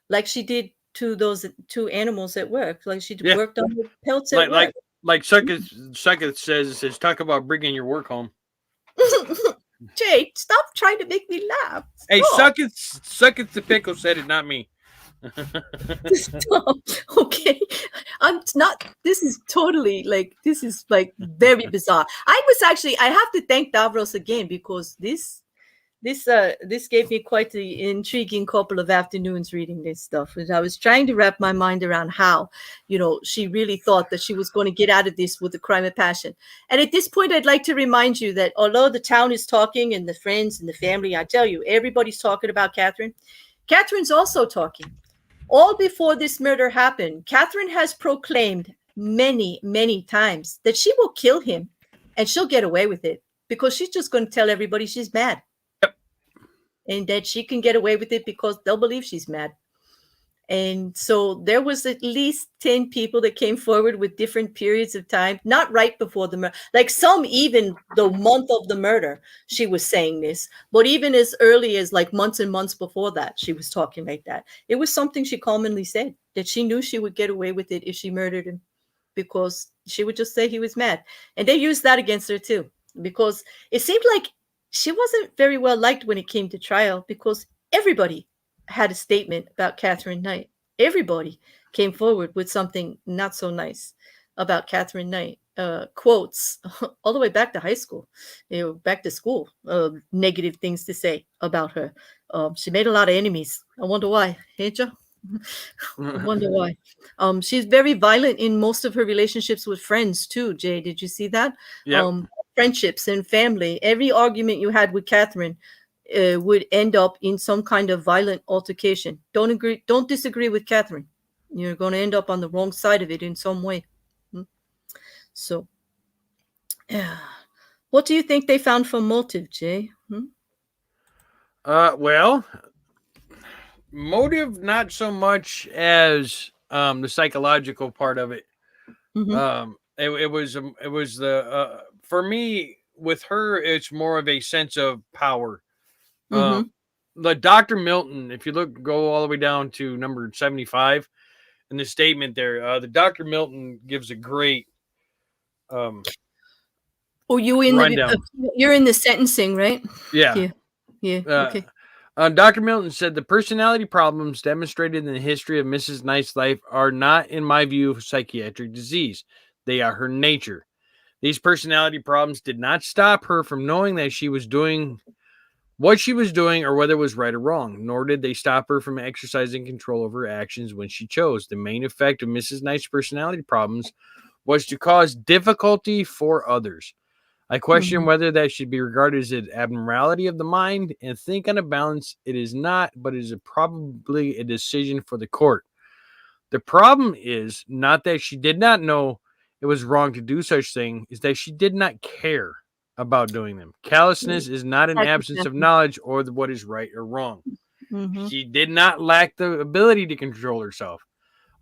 Like she did to those two animals at work. Like she worked on the pelts at work. Like Sucketh says, talk about bringing your work home. Jay, stop trying to make me laugh. Stop. Hey, Sucketh the pickle said it, not me. Stop. Okay. This is very bizarre. I have to thank Davros again because this gave me quite the intriguing couple of afternoons reading this stuff. And I was trying to wrap my mind around how, she really thought that she was going to get out of this with a crime of passion. And at this point, I'd like to remind you that although the town is talking and the friends and the family, I tell you, everybody's talking about Katherine. Katherine's also talking. All before this murder happened, Katherine has proclaimed many, many times that she will kill him and she'll get away with it because she's just going to tell everybody she's mad. And that she can get away with it because they'll believe she's mad. And so there was at least 10 people that came forward with different periods of time, not right before the murder, like some even the month of the murder, she was saying this, but even as early as like months and months before that, she was talking like that. It was something she commonly said, that she knew she would get away with it if she murdered him because she would just say he was mad. And they used that against her too, because it seemed like she wasn't very well liked when it came to trial because everybody had a statement about Katherine Knight. Everybody came forward with something not so nice about Katherine Knight. Quotes all the way back to high school, back to school, negative things to say about her. She made a lot of enemies. I wonder why, ain't you? I wonder why. She's very violent in most of her relationships with friends too, Jay. Did you see that? Yeah. Friendships and family. Every argument you had with Katherine would end up in some kind of violent altercation. Don't disagree with Katherine. You're going to end up on the wrong side of it in some way. So, what do you think they found for motive, Jay? Well, motive not so much as the psychological part of it. It was the for me with her, it's more of a sense of power. The Dr. Milton, if you go all the way down to number 75 in the statement there, the Dr. Milton gives a great you're in the sentencing, right? Yeah. Yeah. Okay. Dr. Milton said the personality problems demonstrated in the history of Mrs. Knight's life are not, in my view, psychiatric disease. They are her nature. These personality problems did not stop her from knowing that she was doing what she was doing or whether it was right or wrong, nor did they stop her from exercising control over her actions when she chose. The main effect of Mrs. Knight's personality problems was to cause difficulty for others. I question whether that should be regarded as an abnormality of the mind and think on a balance it is not, but it is probably a decision for the court. The problem is not that she did not know it was wrong to do such thing, is that she did not care about doing them. Callousness is not an That's absence of exactly. knowledge or what is right or wrong. Mm-hmm. She did not lack the ability to control herself.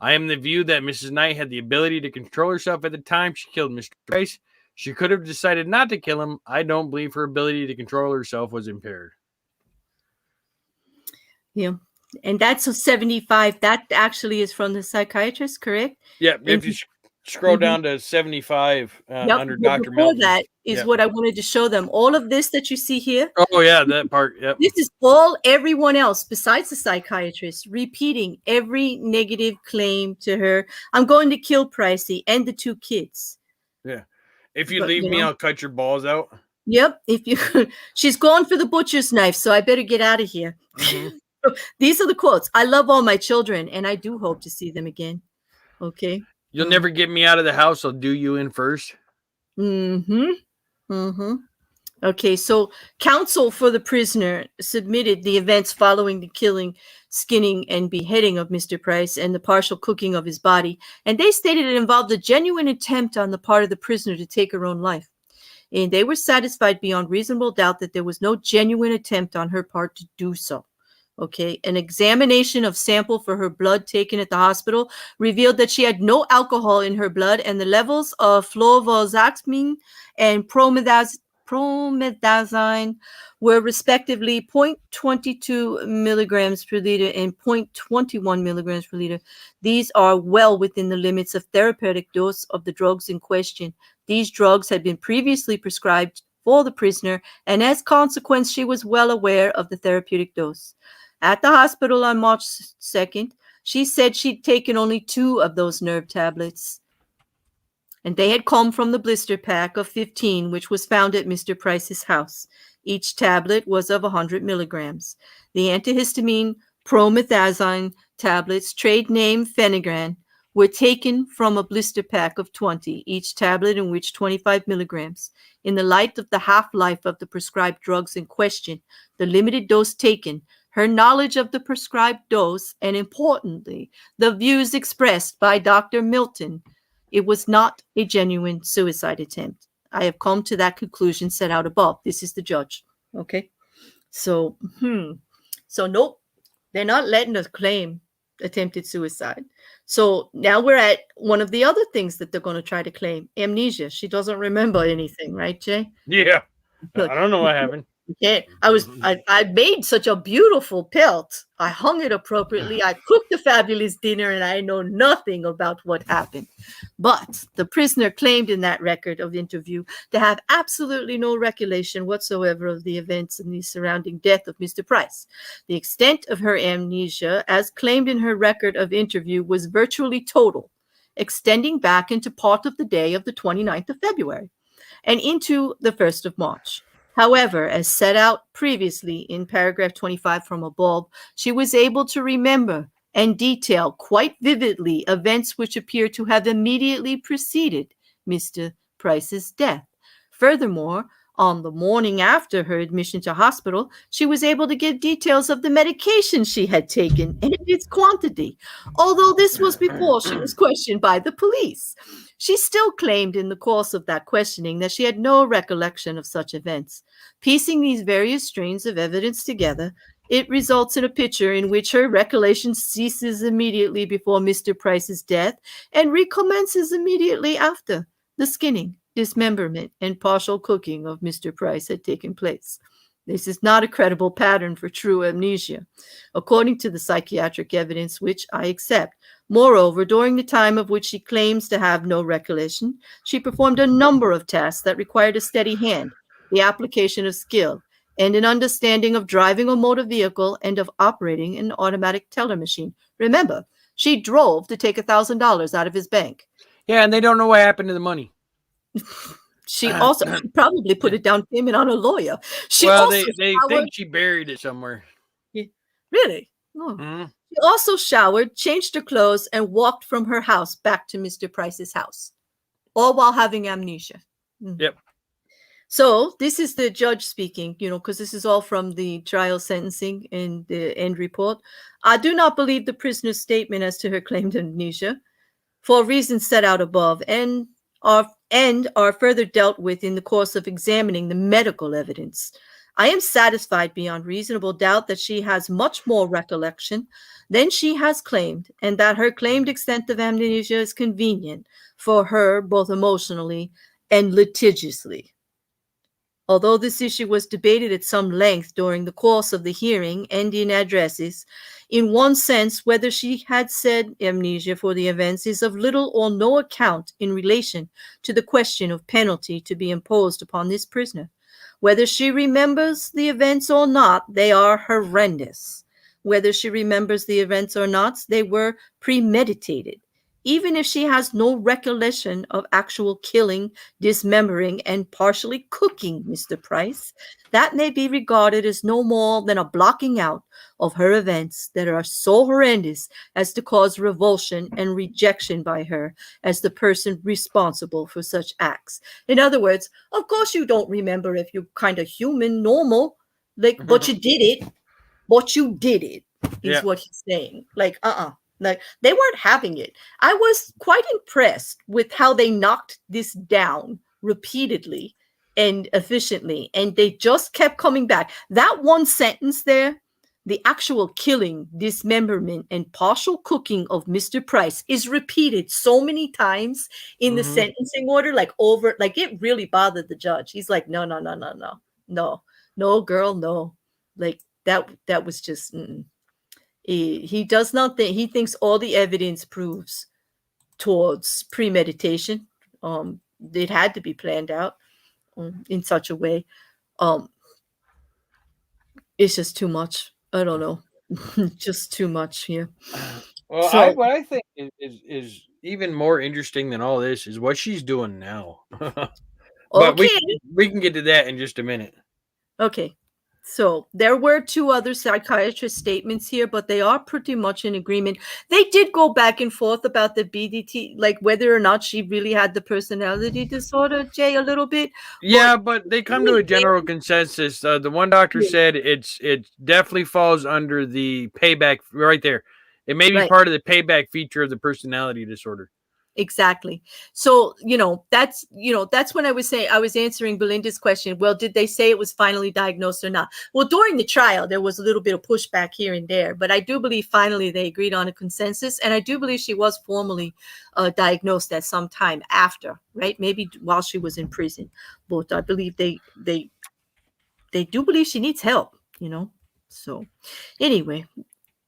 I am the view that Mrs. Knight had the ability to control herself at the time she killed Mr. Price. She could have decided not to kill him. I don't believe her ability to control herself was impaired. Yeah. And that's a 75. That actually is from the psychiatrist, correct? Yeah, And if you scroll down to 75 yep, under but Dr. before Milton. that is Yep. what I wanted to show them. All of this that you see here, Oh, yeah, that part. Yep. this is all everyone else besides the psychiatrist repeating every negative claim to her. I'm going to kill Pricey and the two kids. Yeah. If you But, leave you me, know, I'll cut your balls out. yep. If you, she's going for the butcher's knife, so I better get out of here. Mhm. These are the quotes. I love all my children, and I do hope to see them again. Okay. You'll never get me out of the house. I'll do you in first. Mm-hmm. Mm-hmm. Okay, so counsel for the prisoner submitted the events following the killing, skinning, and beheading of Mr. Price and the partial cooking of his body, and they stated it involved a genuine attempt on the part of the prisoner to take her own life. And they were satisfied beyond reasonable doubt that there was no genuine attempt on her part to do so. Okay, an examination of sample for her blood taken at the hospital revealed that she had no alcohol in her blood, and the levels of fluvoxamine and promethazine were respectively 0.22 milligrams per liter and 0.21 milligrams per liter. These are well within the limits of therapeutic dose of the drugs in question. These drugs had been previously prescribed for the prisoner, and as consequence, she was well aware of the therapeutic dose. At the hospital on March 2nd, she said she'd taken only 2 of those nerve tablets, and they had come from the blister pack of 15, which was found at Mr. Price's house. Each tablet was of 100 milligrams. The antihistamine promethazine tablets, trade name Phenigran, were taken from a blister pack of 20, each tablet in which 25 milligrams. In the light of the half-life of the prescribed drugs in question, the limited dose taken, her knowledge of the prescribed dose, and importantly, the views expressed by Dr. Milton, it was not a genuine suicide attempt. I have come to that conclusion set out above. This is the judge. Okay. So, So nope, they're not letting us claim attempted suicide. So now we're at one of the other things that they're going to try to claim, amnesia. She doesn't remember anything, right, Jay? Yeah. I don't know what happened. Yeah, I made such a beautiful pelt. I hung it appropriately. I cooked a fabulous dinner, and I know nothing about what happened. But the prisoner claimed in that record of interview to have absolutely no recollection whatsoever of the events and the surrounding death of Mr. Price. The extent of her amnesia, as claimed in her record of interview, was virtually total, extending back into part of the day of the 29th of February and into the 1st of March. However, as set out previously in paragraph 25 from above, she was able to remember and detail quite vividly events which appear to have immediately preceded Mr. Price's death. Furthermore, on the morning after her admission to hospital, she was able to give details of the medication she had taken and its quantity, although this was before she was questioned by the police. She still claimed in the course of that questioning that she had no recollection of such events. Piecing these various strains of evidence together, it results in a picture in which her recollection ceases immediately before Mr. Price's death and recommences immediately after the skinning, dismemberment, and partial cooking of Mr. Price had taken place. This is not a credible pattern for true amnesia, according to the psychiatric evidence, which I accept. Moreover, during the time of which she claims to have no recollection, she performed a number of tasks that required a steady hand, the application of skill, and an understanding of driving a motor vehicle and of operating an automatic teller machine. Remember, she drove to take $1,000 out of his bank. Yeah, and they don't know what happened to the money. She probably put a down payment on a lawyer. They think she buried it somewhere. Really? Oh. Mm-hmm. She also showered, changed her clothes, and walked from her house back to Mr. Price's house, all while having amnesia. Yep. So this is the judge speaking, because this is all from the trial sentencing and the end report. I do not believe the prisoner's statement as to her claimed amnesia for reasons set out above and are further dealt with in the course of examining the medical evidence. I am satisfied beyond reasonable doubt that she has much more recollection than she has claimed, and that her claimed extent of amnesia is convenient for her both emotionally and litigiously. Although this issue was debated at some length during the course of the hearing and in addresses, in one sense, whether she had said amnesia for the events is of little or no account in relation to the question of penalty to be imposed upon this prisoner. Whether she remembers the events or not, they are horrendous. Whether she remembers the events or not, they were premeditated. Even if she has no recollection of actual killing, dismembering, and partially cooking Mr. Price, that may be regarded as no more than a blocking out of her events that are so horrendous as to cause revulsion and rejection by her as the person responsible for such acts. In other words, of course you don't remember if you're kind of human, normal, but you did it. But you did it, is what he's saying. Like they weren't having it. I was quite impressed with how they knocked this down repeatedly and efficiently, and they just kept coming back. That one sentence there, the actual killing, dismemberment, and partial cooking of Mr. Price is repeated so many times in the sentencing order, it really bothered the judge. He's like, no, girl, no. Like that was just, he does not think, he thinks all the evidence proves towards premeditation. It had to be planned out in such a way. It's just too much. I don't know. Just too much here. Well, what I think is even more interesting than all this is what she's doing now. But we can get to that in just a minute. Okay. So there were two other psychiatrist statements here, but they are pretty much in agreement. They did go back and forth about the BDT, like whether or not she really had the personality disorder, Jay, a little bit. Yeah, but they come to a general consensus. The one doctor said it definitely falls under the payback right there. It may be part of the payback feature of the personality disorder. Exactly. So, that's when I was answering Belinda's question. Well, did they say it was finally diagnosed or not? Well, during the trial, there was a little bit of pushback here and there, but I do believe finally they agreed on a consensus. And I do believe she was formally diagnosed at some time after, right? Maybe while she was in prison. But I believe they do believe she needs help, So anyway,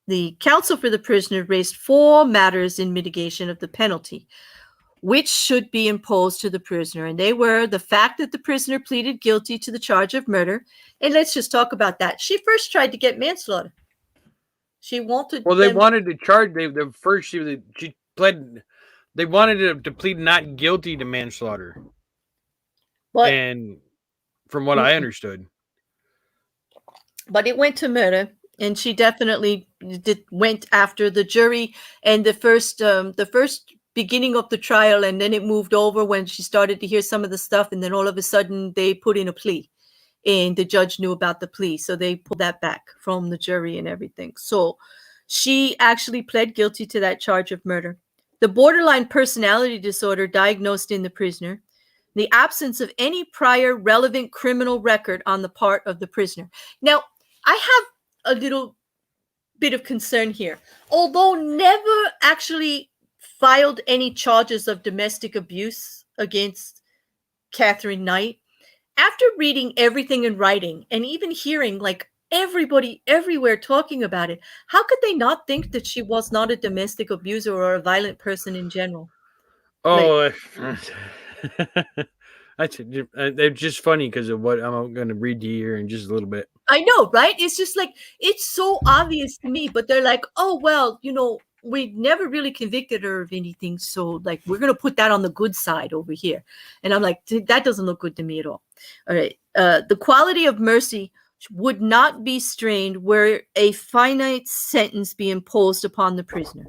the counsel for the prisoner raised 4 matters in mitigation of the penalty, which should be imposed to the prisoner. And they were the fact that the prisoner pleaded guilty to the charge of murder. And let's just talk about that. She first tried to get manslaughter. She wanted. Well, they wanted to charge. She pled. They wanted to plead not guilty to manslaughter. And from what I understood. But it went to murder. And she definitely went after the jury and the first beginning of the trial, and then it moved over when she started to hear some of the stuff, and then all of a sudden they put in a plea, and the judge knew about the plea, so they pulled that back from the jury and everything. So she actually pled guilty to that charge of murder. The borderline personality disorder diagnosed in the prisoner, the absence of any prior relevant criminal record on the part of the prisoner. Now, I have a little bit of concern here. Although never actually filed any charges of domestic abuse against Katherine Knight, after reading everything in writing and even hearing everybody everywhere talking about it, how could they not think that she was not a domestic abuser or a violent person in general? Oh, They're just funny because of what I'm going to read to you here in just a little bit. I know, right? It's just like, it's so obvious to me, but they're like, oh, well, we never really convicted her of anything. So like, we're going to put that on the good side over here. And I'm like, that doesn't look good to me at all. All right. The quality of mercy would not be strained were a finite sentence be imposed upon the prisoner.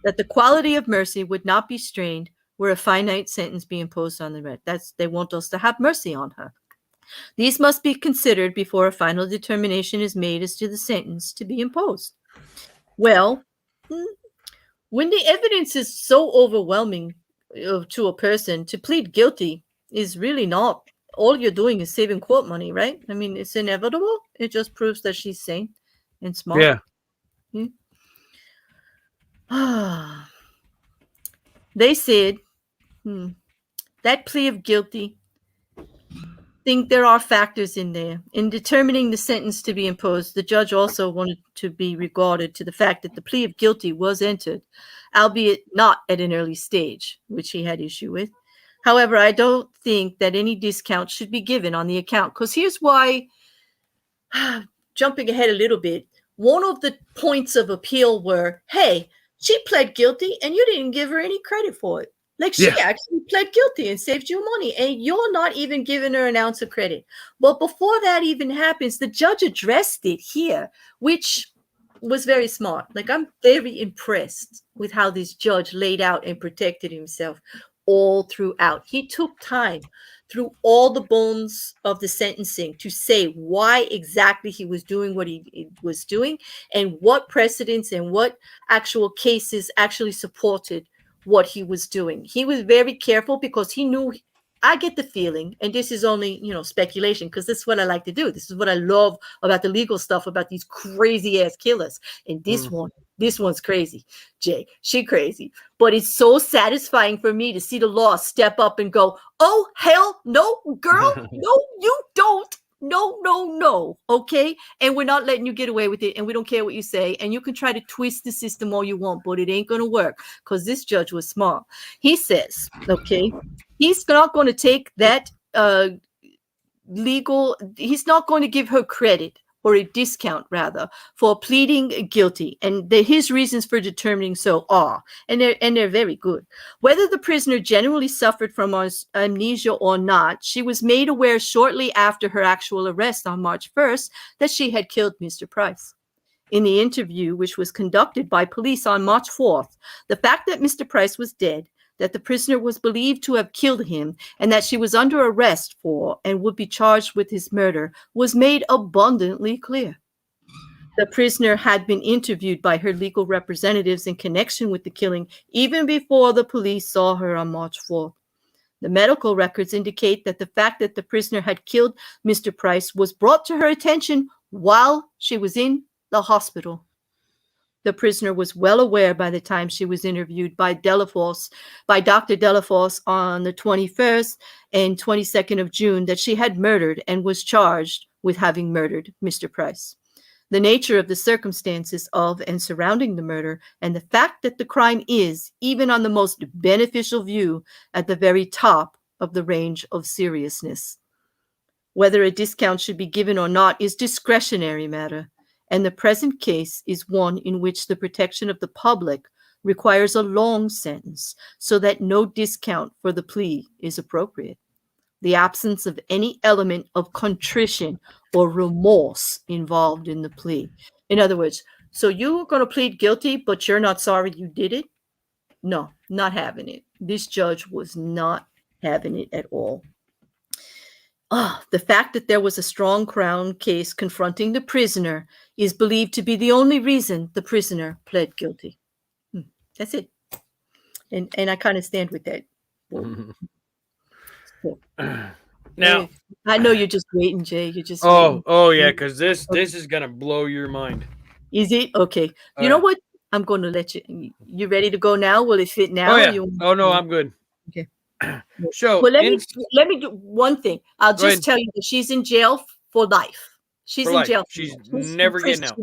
That the quality of mercy would not be strained were a finite sentence be imposed on the red. They want us to have mercy on her. These must be considered before a final determination is made as to the sentence to be imposed. Well, when the evidence is so overwhelming to a person, to plead guilty is really not, all you're doing is saving court money, right? I mean, it's inevitable. It just proves that she's sane and smart. Yeah. They said that plea of guilty, think there are factors in there. In determining the sentence to be imposed, the judge also wanted to be regarded to the fact that the plea of guilty was entered, albeit not at an early stage, which he had issue with. However, I don't think that any discount should be given on the account, because here's why, jumping ahead a little bit, one of the points of appeal were, hey, she pled guilty and you didn't give her any credit for it. Like, she actually pled guilty and saved you money, and you're not even giving her an ounce of credit. But before that even happens, the judge addressed it here, which was very smart. Like, I'm very impressed with how this judge laid out and protected himself all throughout. He took time through all the bones of the sentencing to say why exactly he was doing what he was doing, and what precedents and what actual cases actually supported what he was doing. He was very careful because he knew, I get the feeling, and this is only, speculation, because this is what I like to do. This is what I love about the legal stuff, about these crazy ass killers. And this one's crazy, Jay. She crazy. But it's so satisfying for me to see the law step up and go, oh, hell no, girl. No, you don't. No. Okay. And we're not letting you get away with it. And we don't care what you say. And you can try to twist the system all you want, but it ain't going to work, because this judge was smart. He says, okay, he's not going to take that he's not going to give her credit, or a discount rather, for pleading guilty, and his reasons for determining so are, and they're very good. Whether the prisoner genuinely suffered from amnesia or not, she was made aware shortly after her actual arrest on March 1st that she had killed Mr. Price. In the interview, which was conducted by police on March 4th, the fact that Mr. Price was dead, that the prisoner was believed to have killed him, and that she was under arrest for and would be charged with his murder was made abundantly clear. The prisoner had been interviewed by her legal representatives in connection with the killing even before the police saw her on March 4th. The medical records indicate that the fact that the prisoner had killed Mr. Price was brought to her attention while she was in the hospital. The prisoner was well aware by the time she was interviewed by Dr. Delaforce on the 21st and 22nd of June that she had murdered and was charged with having murdered Mr. Price. The nature of the circumstances of and surrounding the murder, and the fact that the crime is, even on the most beneficial view, at the very top of the range of seriousness. Whether a discount should be given or not is discretionary matter, and the present case is one in which the protection of the public requires a long sentence, so that no discount for the plea is appropriate. The absence of any element of contrition or remorse involved in the plea. In other words, so you're going to plead guilty, but you're not sorry you did it? No, not having it. This judge was not having it at all. The fact that there was a strong Crown case confronting the prisoner is believed to be the only reason the prisoner pled guilty. That's it. And I kind of stand with that. Now, I know you're just waiting, Jay. You're just waiting. Oh yeah, because this is gonna blow your mind. Is it? Okay. You know what? I'm going to let you. You ready to go now? Will it fit now? Oh yeah. Oh no, I'm good. Okay. So well, let me do one thing. I'll just tell you that she's in jail for life. She's in jail. She's never getting out.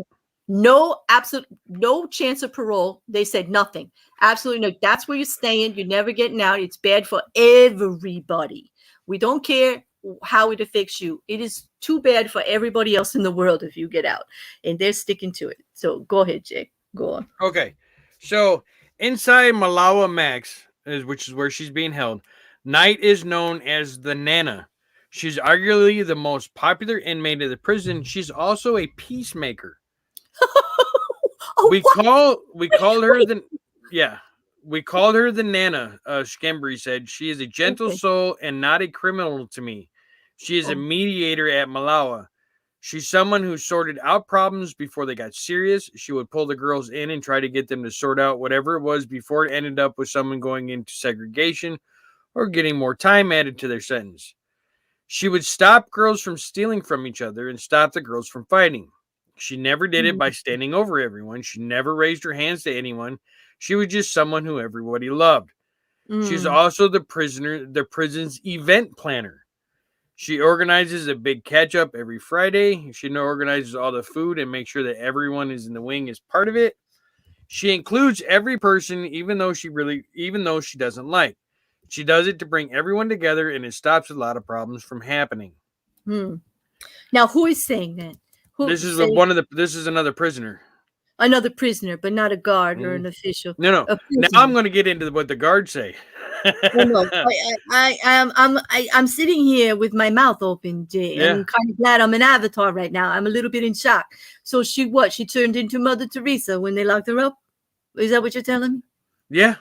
No chance of parole. They said nothing. Absolutely no. That's where you're staying. You're never getting out. It's bad for everybody. We don't care how it affects you. It is too bad for everybody else in the world if you get out. And they're sticking to it. So go ahead, Jay. Go on. Okay. So inside Malawa Max, which is where she's being held, Knight is known as the Nana. She's arguably the most popular inmate of the prison. She's also a peacemaker. Oh, We what? call her Wait. the yeah. We called her the Nana, Skembri said. She is a gentle Okay. soul and not a criminal to me. She is a Oh. mediator at Malawa. She's someone who sorted out problems before they got serious. She would pull the girls in and try to get them to sort out whatever it was before it ended up with someone going into segregation or getting more time added to their sentence. She would stop girls from stealing from each other and stop the girls from fighting. She never did it by standing over everyone. She never raised her hands to anyone. She was just someone who everybody loved. She's Mm. also the prison's event planner. She organizes a big catch up every Friday. She organizes all the food and makes sure that everyone is in the wing is part of it. She includes every person, even though she doesn't like. She does it to bring everyone together, and it stops a lot of problems from happening. Hmm. Now, who is saying that? Who This is saying This is another prisoner. another prisoner, but not a guard or Mm. an official? No. A Now I'm prisoner. going to get into what the guards say. Oh no, I'm sitting here with my mouth open, Jay, Yeah. and kind of glad I'm an avatar right now. I'm a little bit in shock. So she turned into Mother Teresa when they locked her up? Is that what you're telling me? Yeah.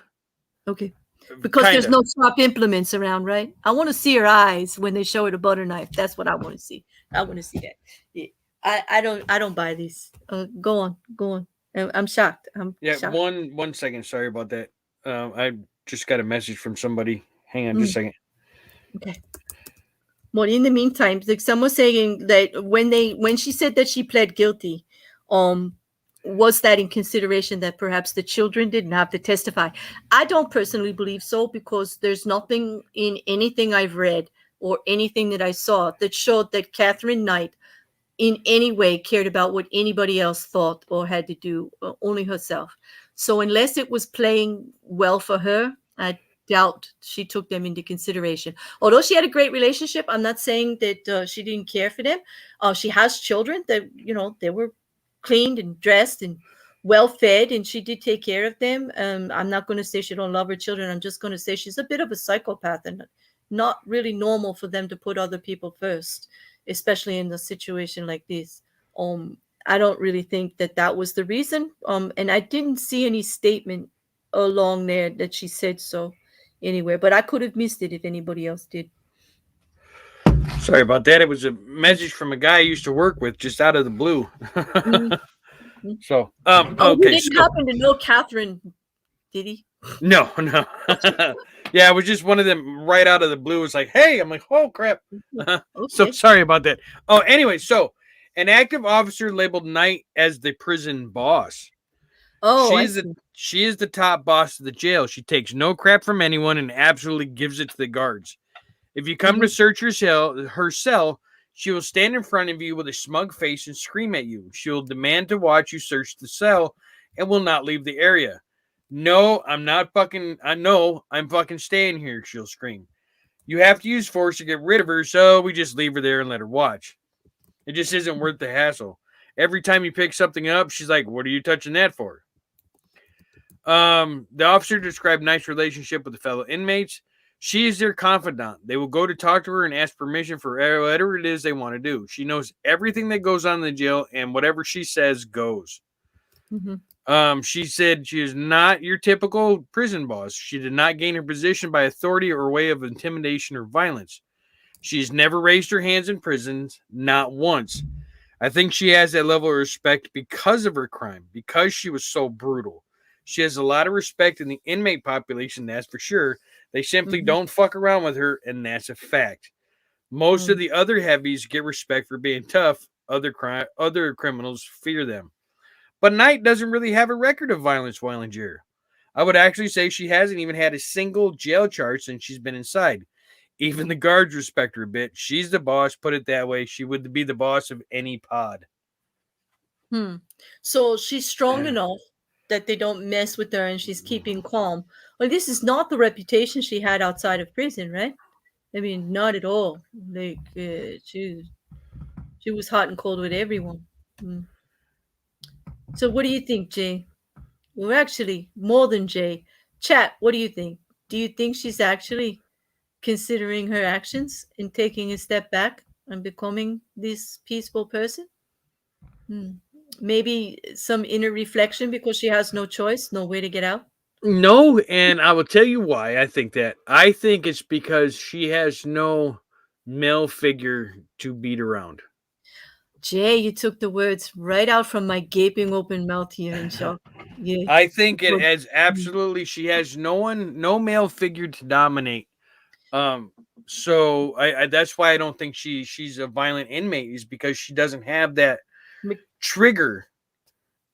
Okay. Because there's Kinda. no sharp implements around, right? I want to see her eyes when they show her the butter knife. That's what I want to see. I want to see that. Yeah. I don't buy these. Go on. I'm shocked. I'm Yeah. shocked. One second. Sorry about that. I just got a message from somebody. Hang on just a second. Okay. Well, in the meantime, like someone saying that when she said that she pled guilty, was that in consideration that perhaps the children didn't have to testify? I don't personally believe so because there's nothing in anything I've read or anything that I saw that showed that Katherine Knight in any way cared about what anybody else thought or had to do, only herself. So unless it was playing well for her, I doubt she took them into consideration. Although she had a great relationship, I'm not saying that she didn't care for them. She has children that, they were cleaned and dressed and well fed, and she did take care of them. I'm not going to say she don't love her children. I'm just going to say she's a bit of a psychopath and not really normal for them to put other people first, especially in a situation like this. I don't really think that was the reason. And I didn't see any statement along there that she said so anywhere, but I could have missed it if anybody else did. Sorry about that. It was a message from a guy I used to work with just out of the blue. Mm-hmm. So, Oh, he okay. didn't So, happen to know Catherine, did he? no. Yeah, it was just one of them right out of the blue. It's like, hey, I'm like, oh, crap. So Okay. sorry about that. Oh, anyway, so an active officer labeled Knight as the prison boss. Oh, I see. She is the top boss of the jail. She takes no crap from anyone and absolutely gives it to the guards. If you come to search her cell, she will stand in front of you with a smug face and scream at you. She will demand to watch you search the cell and will not leave the area. No, I'm not fucking. I know I'm fucking staying here. She'll scream. You have to use force to get rid of her, so we just leave her there and let her watch. It just isn't worth the hassle. Every time you pick something up, she's like, "What are you touching that for?" The officer described Knight's relationship with the fellow inmates. She is their confidant. They will go to talk to her and ask permission for whatever it is they want to do. She knows everything that goes on in the jail, and whatever she says goes. She said she is not your typical prison boss. She did not gain her position by authority or way of intimidation or violence. She's never raised her hands in prisons, not once. I think she has that level of respect because of her crime, because she was so brutal. She has a lot of respect in the inmate population, that's for sure. They simply don't fuck around with her, and that's a fact. Most of the other heavies get respect for being tough. Other criminals fear them. But Knight doesn't really have a record of violence while in jail. I would actually say she hasn't even had a single jail charge since she's been inside. Even the guards respect her a bit. She's the boss, put it that way. She would be the boss of any pod. So she's strong enough that they don't mess with her and she's keeping calm. Well, this is not the reputation she had outside of prison, right? I mean, not at all. Like she was hot and cold with everyone. Mm. So what do you think, Jay? Well, actually, more than Jay. Chat, what do you think? Do you think she's actually considering her actions and taking a step back and becoming this peaceful person? Hmm. Maybe some inner reflection because she has no choice, no way to get out. No, and I will tell you why I think that. I think it's because she has no male figure to beat around. Jay, you took the words right out from my gaping open mouth here in shock. Yeah. I think it Well, has mm, absolutely she has no male figure to dominate. Um so I that's why I don't think she's a violent inmate is because she doesn't have that Mc- trigger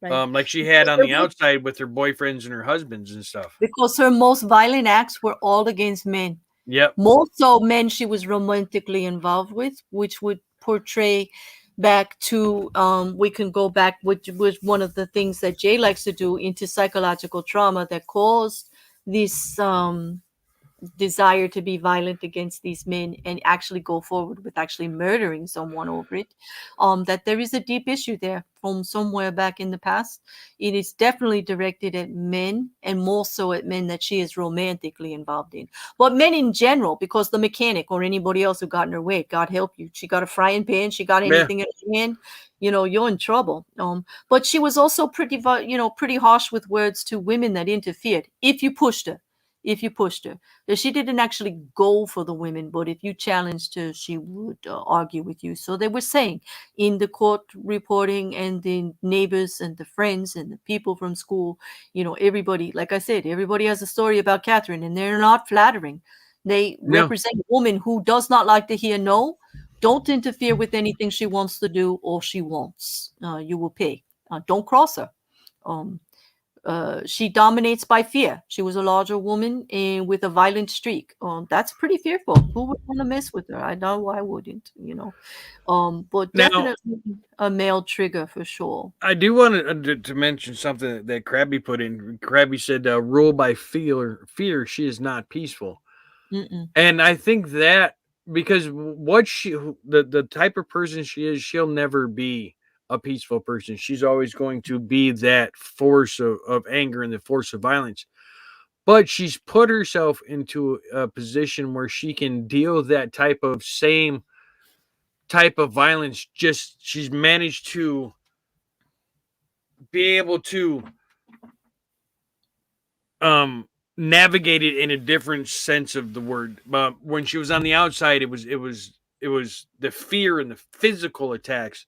right. like she had Because on the outside with her boyfriends and her husbands and stuff. her most violent acts were all against men. Yep. More so men she was romantically involved with, which would portray back to we can go back, which was one of the things that Jay likes to do, into psychological trauma that caused this desire to be violent against these men and actually go forward with actually murdering someone over it. That there is a deep issue there from somewhere back in the past. It is definitely directed at men, and more so at men that she is romantically involved in, but men in general, because the mechanic or anybody else who got in her way, God help you, she got a frying pan, she got Yeah. anything in her hand, you're in trouble. But she was also pretty harsh with words to women that interfered. If you pushed her, that she didn't actually go for the women, but if you challenged her, she would argue with you. So they were saying in the court reporting, and the neighbors and the friends and the people from school, everybody, like I said, everybody has a story about Catherine, and they're not flattering. They No. represent a woman who does not like to hear no. Don't interfere with anything she wants to do or she wants. You will pay. Don't cross her. Um, she dominates by fear. She was a larger woman and with a violent streak. That's pretty fearful. Who would want to mess with her? I know I wouldn't. But Now, definitely a male trigger for sure. I do want to mention something that Krabby put in. Krabby said, "Rule by fear, she is not peaceful." Mm-mm. And I think that because what the type of person she is, she'll never be a peaceful person. She's always going to be that force of anger and the force of violence. But she's put herself into a position where she can deal that same type of violence. Just she's managed to be able to um navigate it in a different sense of the word. But when she was on the outside, it was the fear and the physical attacks.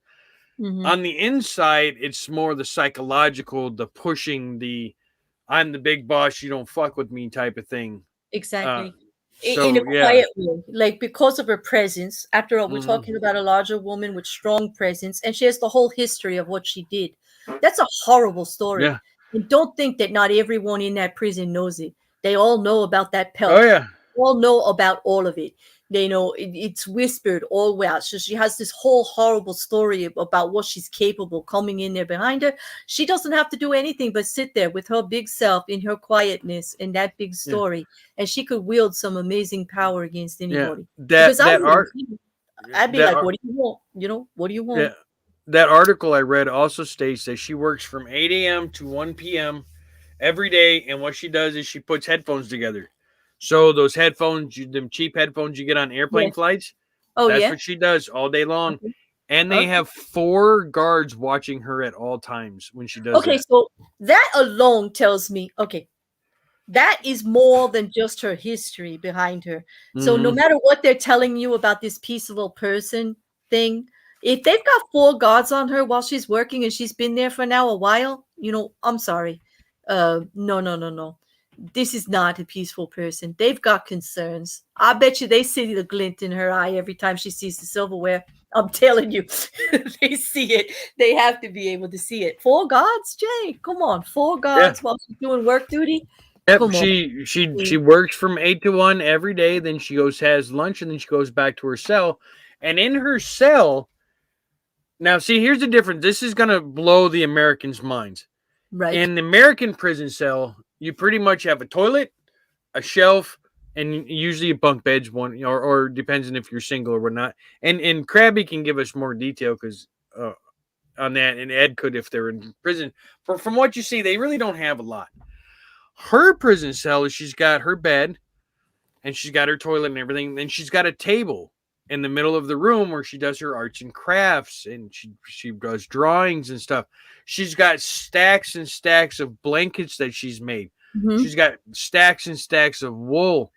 Mm-hmm. On the inside, it's more the psychological, the pushing, the I'm the big boss, you don't fuck with me type of thing. Uh Exactly. In a so yeah. quiet way, like because of her presence. After all, we're talking Mhm. about a larger woman with strong presence, and she has the whole history of what she did. That's a horrible story. Yeah. And don't think that not everyone in that prison knows it. They all know about that Oh pelt. yeah. All know about all of it. They know it's whispered all the way out. So she has this whole horrible story about what she's capable coming in there behind her. She doesn't have to do anything but sit there with her big self in her quietness and that big Yeah. story, and she could wield some amazing power against Yeah. anybody. That Because I that would, art I'd be that like, art "What do you want? What do you yeah. want?" That article I read also states that she works from 8 a.m. to 1 p.m. every day, and what she does is she puts headphones together. So those headphones, them cheap headphones you get on airplane Yes. flights, Oh that's yeah. what she does all day long. Okay. And they Okay. have 4 guards watching her at all times when she does Okay. that. So that alone tells me, okay, that is more than just her history behind her. So no Mm-hmm. matter what they're telling you about this peaceable person thing, if they've got 4 guards on her while she's working and she's been there for now a while, I'm sorry. No, no, no, no. This is not a peaceful person. They've got concerns. I bet you they see the glint in her eye every time she sees the silverware. I'm telling you, they see it. They have to be able to see it. 4 guards, Jay. Come on, four Yeah. guards while she's doing work duty. Yep. Come on. She works from 8 to 1 every day. Then she goes has lunch, and then she goes back to her cell. And in her cell, now see, here's the difference. This is gonna blow the Americans' minds. Right. In the American prison cell, you pretty much have a toilet, a shelf, and usually bunk beds one, or depends on if you're single or whatnot. And Krabby can give us more detail because on that, and Ed could if they're in prison. From what you see, they really don't have a lot. Her prison cell is she's got her bed, and she's got her toilet and everything. Then she's got a table in the middle of the room where she does her arts and crafts, and she does drawings and stuff. She's got stacks and stacks of blankets that she's made. Mm-hmm. She's got stacks and stacks of wool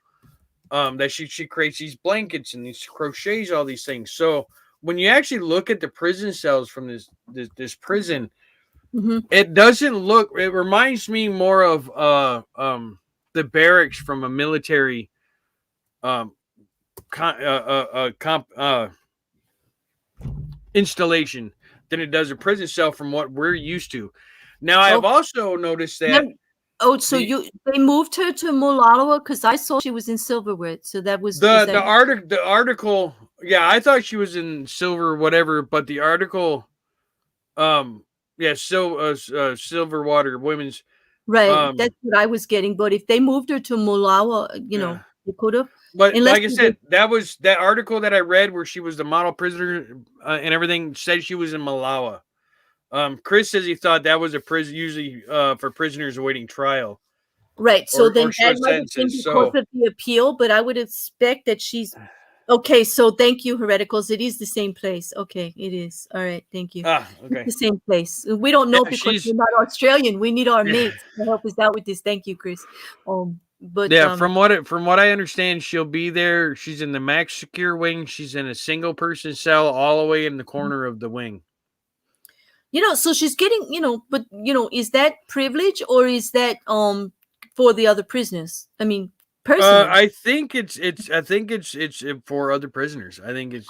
that she creates these blankets and these crochets all these things. So when you actually look at the prison cells from this prison, Mm-hmm. it doesn't look. It reminds me more of the barracks from a military installation than it does a prison cell from what we're used to. Now, I have also noticed that. So they moved her to Molalawa because I saw she was in Silverwood. So that was the article. Yeah, I thought she was in Silver whatever, but the article, Silverwater Women's. Right, that's what I was getting. But if they moved her to Molalawa, they could have. But like I said, that was that article that I read where she was the model prisoner and everything said she was in Malawi. Chris says he thought that was a prison usually for prisoners awaiting trial. Right. So then that might have been because of the appeal, but I would expect that she's okay. So thank you, Hereticals. It is the same place. Okay, it is. All right, thank you. Okay. It's the same place. We don't know because we're not Australian. We need our mates to help us out with this. Thank you, Chris. But from what I understand, she'll be there. She's in the max secure wing. She's in a single person cell all the way in the corner of the wing. So she's getting, but is that privilege or is that for the other prisoners? I mean, personally, I think it's for other prisoners. I think it's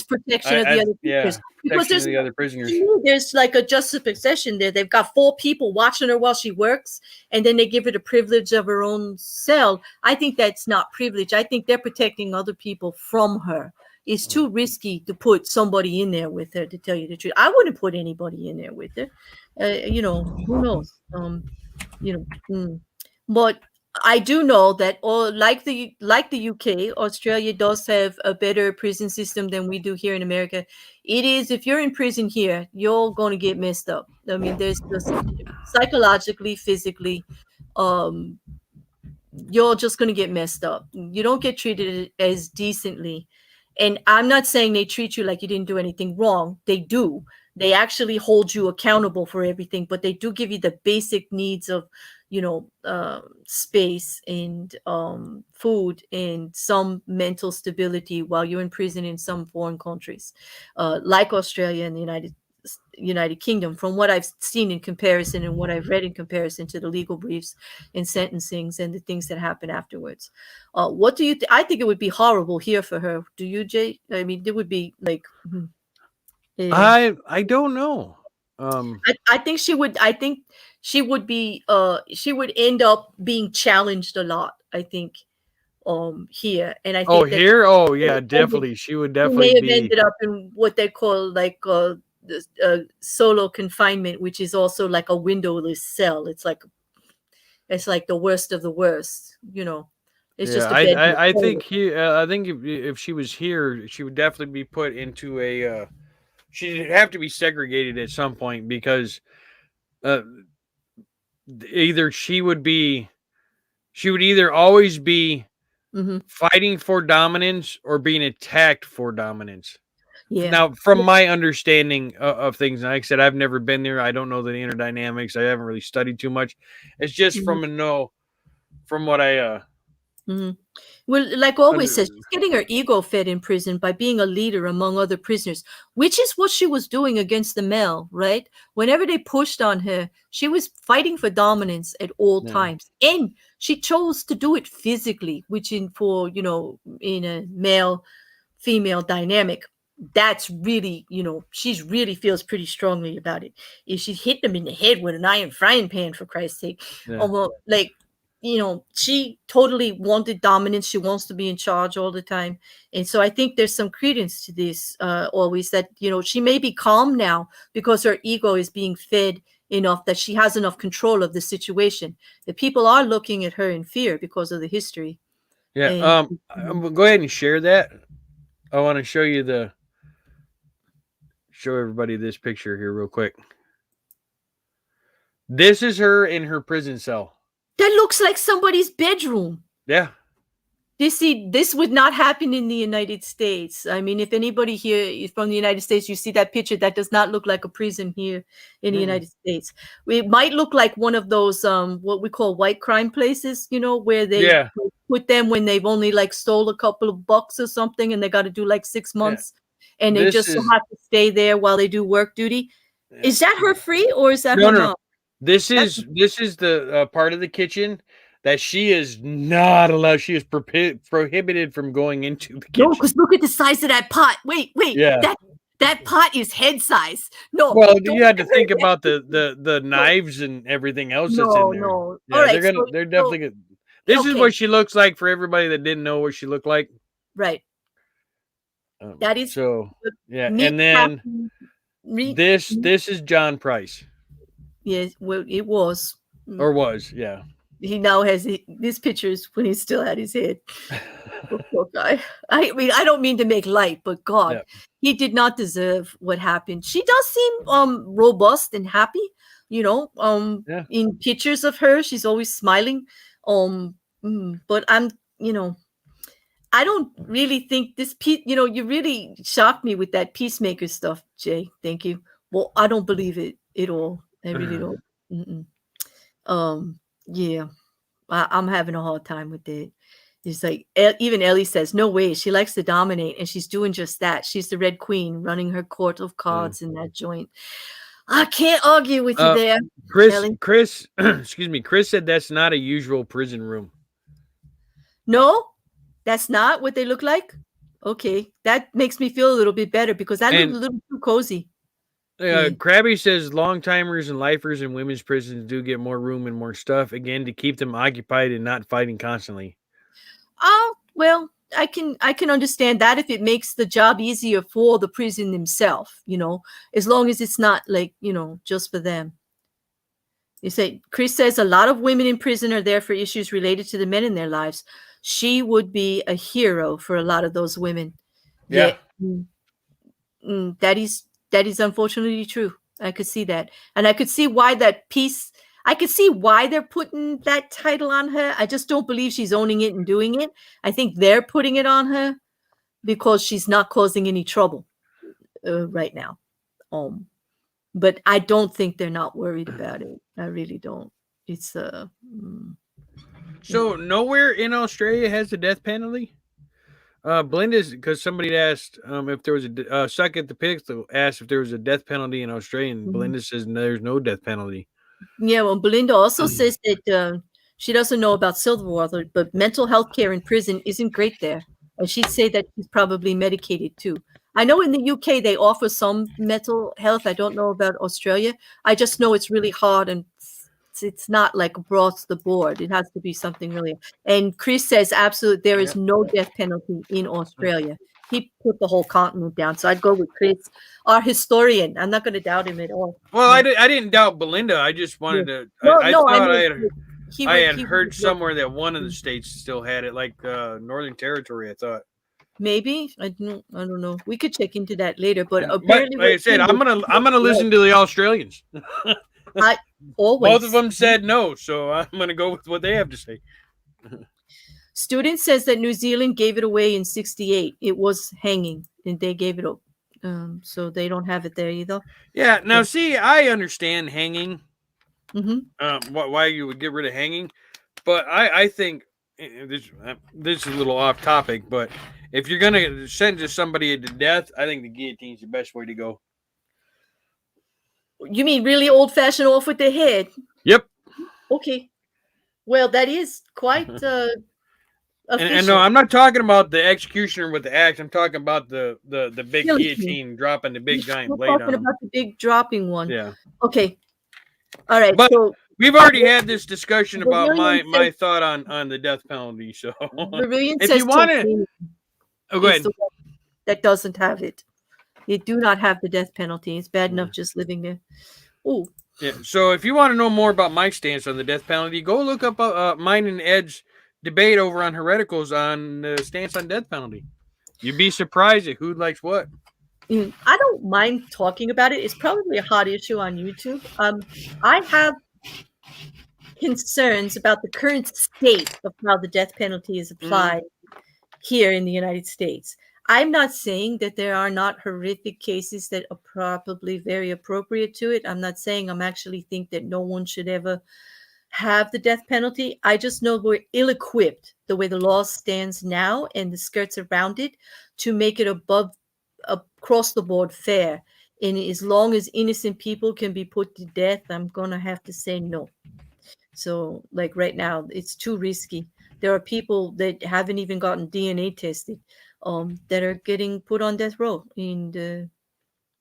protection of the other prisoners. Because there's the other prisoners. There's like a justification there. They've got 4 people watching her while she works, and then they give her the privilege of her own cell. I think that's not privilege. I think they're protecting other people from her. It's too risky to put somebody in there with her, to tell you the truth. I wouldn't put anybody in there with her. Who knows? But I do know that, like the UK, Australia does have a better prison system than we do here in America. It is, if you're in prison here, you're going to get messed up. I mean, there's just psychologically, physically, you're just going to get messed up. You don't get treated as decently. And I'm not saying they treat you like you didn't do anything wrong. They do. They actually hold you accountable for everything, but they do give you the basic needs of, space and food and some mental stability while you're in prison in some foreign countries, like Australia and the United Kingdom, from what I've seen in comparison and what I've read in comparison to the legal briefs and sentencings and the things that happen afterwards. What do you I think it would be horrible here for her. Do you, Jay? I mean, it would be like I don't know. I think she would. I think she would be. She would end up being challenged a lot, I think. Here, and I think definitely. She would definitely may have ended up in what they call like solo confinement, which is also like a windowless cell. It's like the worst of the worst. It's just. I think if she was here, she would definitely be put into a. She'd have to be segregated at some point because either she would either always be fighting for dominance or being attacked for dominance. Yeah. Now, from my understanding of things, like I said, I've never been there. I don't know the inner dynamics. I haven't really studied too much. It's just from what I. Well, like always says, she's getting her ego fed in prison by being a leader among other prisoners, which is what she was doing against the male, right? Whenever they pushed on her, she was fighting for dominance at all times. And she chose to do it physically, which in a male-female dynamic, that's really, she really feels pretty strongly about it. If she hit them in the head with an iron frying pan, for Christ's sake, she totally wanted dominance. She wants to be in charge all the time. And so I think there's some credence to this always that, she may be calm now because her ego is being fed enough that she has enough control of the situation. The people are looking at her in fear because of the history. Yeah. And Go ahead and share that. I want to show everybody this picture here real quick. This is her in her prison cell. that looks like somebody's bedroom. Yeah. This would not happen in the United States. I mean, if anybody here is from the United States, you see that picture, that does not look like a prison here in the United States. It might look like one of those what we call white crime places, where they put them when they've only like stole a couple of bucks or something, and they got to do like 6 months, and they just have to stay there while they do work duty. Yeah. Is that her free, or is that her mom? This is the part of the kitchen that she is not allowed. She is prohibited from going into the kitchen. No, because look at the size of that pot. Wait. Yeah. That pot is head size. No. Well, you had to think about the knives and everything else that's in there. No. Yeah, all right, they're definitely. This is what she looks like for everybody that didn't know what she looked like. Right. That is so. Yeah, and then this is John Price. Yes, well, it was. Or was, yeah. He now has this picture is when he still had his head. Poor guy. I mean, I don't mean to make light, but God, he did not deserve what happened. She does seem robust and happy, in pictures of her. She's always smiling. But I don't really think this you really shocked me with that peacemaker stuff, Jay. Thank you. Well, I don't believe it at all. I really don't. Yeah, I'm having a hard time with it. It's like even Ellie says, no way. She likes to dominate, and she's doing just that. She's the Red Queen, running her court of cards in that joint. I can't argue with you there, Chris. Excuse me. Chris said that's not a usual prison room. No, that's not what they look like. Okay, that makes me feel a little bit better because that looked a little too cozy. Krabby says long-timers and lifers in women's prisons do get more room and more stuff, again, to keep them occupied and not fighting constantly. Oh, well, I can understand that if it makes the job easier for the prison themselves, as long as it's not like, just for them. You say, Chris says a lot of women in prison are there for issues related to the men in their lives. She would be a hero for a lot of those women. Yeah. That is unfortunately true. I could see that. And I could see why I could see why they're putting that title on her. I just don't believe she's owning it and doing it. I think they're putting it on her because she's not causing any trouble right now. But I don't think they're not worried about it. I really don't. It's So nowhere in Australia has the death penalty? Belinda's, because somebody asked if there was a Suck at the Pixel asked if there was a death penalty in Australia, and Belinda says no, there's no death penalty. Yeah, well, Belinda also says that she doesn't know about Silverwater, but mental health care in prison isn't great there. And she'd say that she's probably medicated too. I know in the UK they offer some mental health. I don't know about Australia. I just know it's really hard and it's not like across the board. It has to be something really. And Chris says absolutely there is no death penalty in Australia. He put the whole continent down. So I'd go with Chris, our historian. I'm not going to doubt him at all. Well, I didn't doubt Belinda. I just wanted to. I had heard somewhere that one of the states still had it, like Northern Territory. I thought. Maybe I don't know. We could check into that later. But apparently, like I said, I'm gonna listen to the Australians. Always. Both of them said no, so I'm gonna go with what they have to say. Student says that New Zealand gave it away in '68. It was hanging, and they gave it up. So they don't have it there either. Yeah. Now, see, I understand hanging. Mm-hmm. Why you would get rid of hanging, but I think this is a little off topic. But if you're gonna sentence somebody to death, I think the guillotine is the best way to go. You mean really old-fashioned, off with the head? Yep. Okay. Well, that is quite and no, I'm not talking about the executioner with the axe. I'm talking about the big guillotine dropping the big giant blade on him. About the big dropping one. Yeah. Okay. All right. But so we've already had this discussion about my thought on the death penalty. So if you want to, go ahead. That doesn't have it. They do not have the death penalty. It's bad enough just living there. Oh. Yeah. So if you want to know more about my stance on the death penalty, go look up mine and Ed's debate over on Hereticals on the stance on death penalty. You'd be surprised at who likes what. I don't mind talking about it. It's probably a hot issue on YouTube. I have concerns about the current state of how the death penalty is applied here in the United States. I'm not saying that there are not horrific cases that are probably very appropriate to it. I'm not saying I'm actually think that no one should ever have the death penalty. I just know we're ill-equipped the way the law stands now and the skirts around it to make it across the board fair. And as long as innocent people can be put to death, I'm going to have to say no. So like right now, it's too risky. There are people that haven't even gotten DNA tested that are getting put on death row. And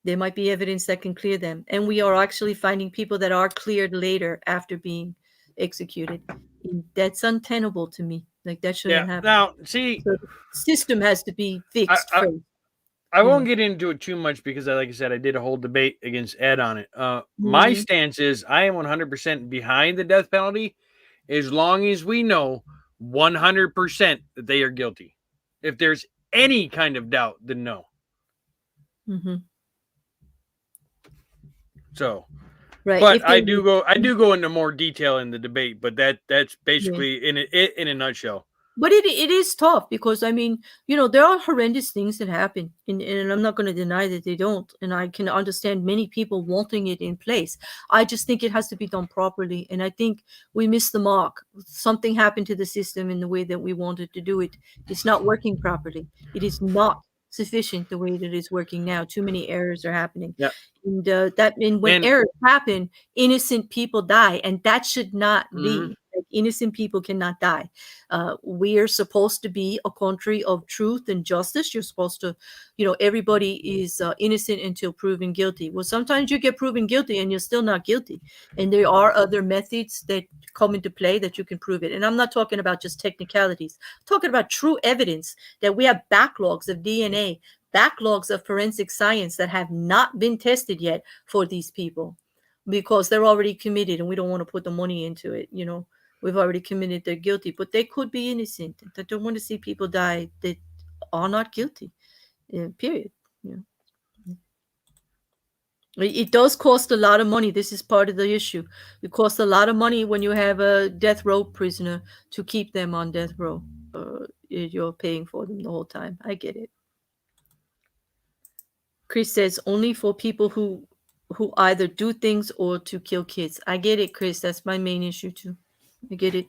there might be evidence that can clear them. And we are actually finding people that are cleared later after being executed. And that's untenable to me. Like that shouldn't happen. Now, see, so the system has to be fixed first. I won't get into it too much because, like I said, I did a whole debate against Ed on it. My stance is I am 100% behind the death penalty as long as we know 100% that they are guilty. If there's any kind of doubt, then no. So, right. But I do go into more detail in the debate, but that's basically in a nutshell. But it is tough because, I mean, there are horrendous things that happen, and I'm not going to deny that they don't. And I can understand many people wanting it in place. I just think it has to be done properly. And I think we missed the mark. Something happened to the system in the way that we wanted to do it. It's not working properly. It is not sufficient the way that it's working now. Too many errors are happening. Yeah. And when errors happen, innocent people die. And that should not be. Innocent people cannot die. We are supposed to be a country of truth and justice. You're supposed to, everybody is innocent until proven guilty. Well, sometimes you get proven guilty and you're still not guilty. And there are other methods that come into play that you can prove it. And I'm not talking about just technicalities. I'm talking about true evidence that we have backlogs of DNA, backlogs of forensic science that have not been tested yet for these people because they're already committed and we don't want to put the money into it, We've already committed they're guilty, but they could be innocent. I don't want to see people die that are not guilty, period. It does cost a lot of money. This is part of the issue. It costs a lot of money when you have a death row prisoner to keep them on death row. You're paying for them the whole time. I get it. Chris says only for people who either do things or to kill kids. I get it, Chris. That's my main issue too. I get it.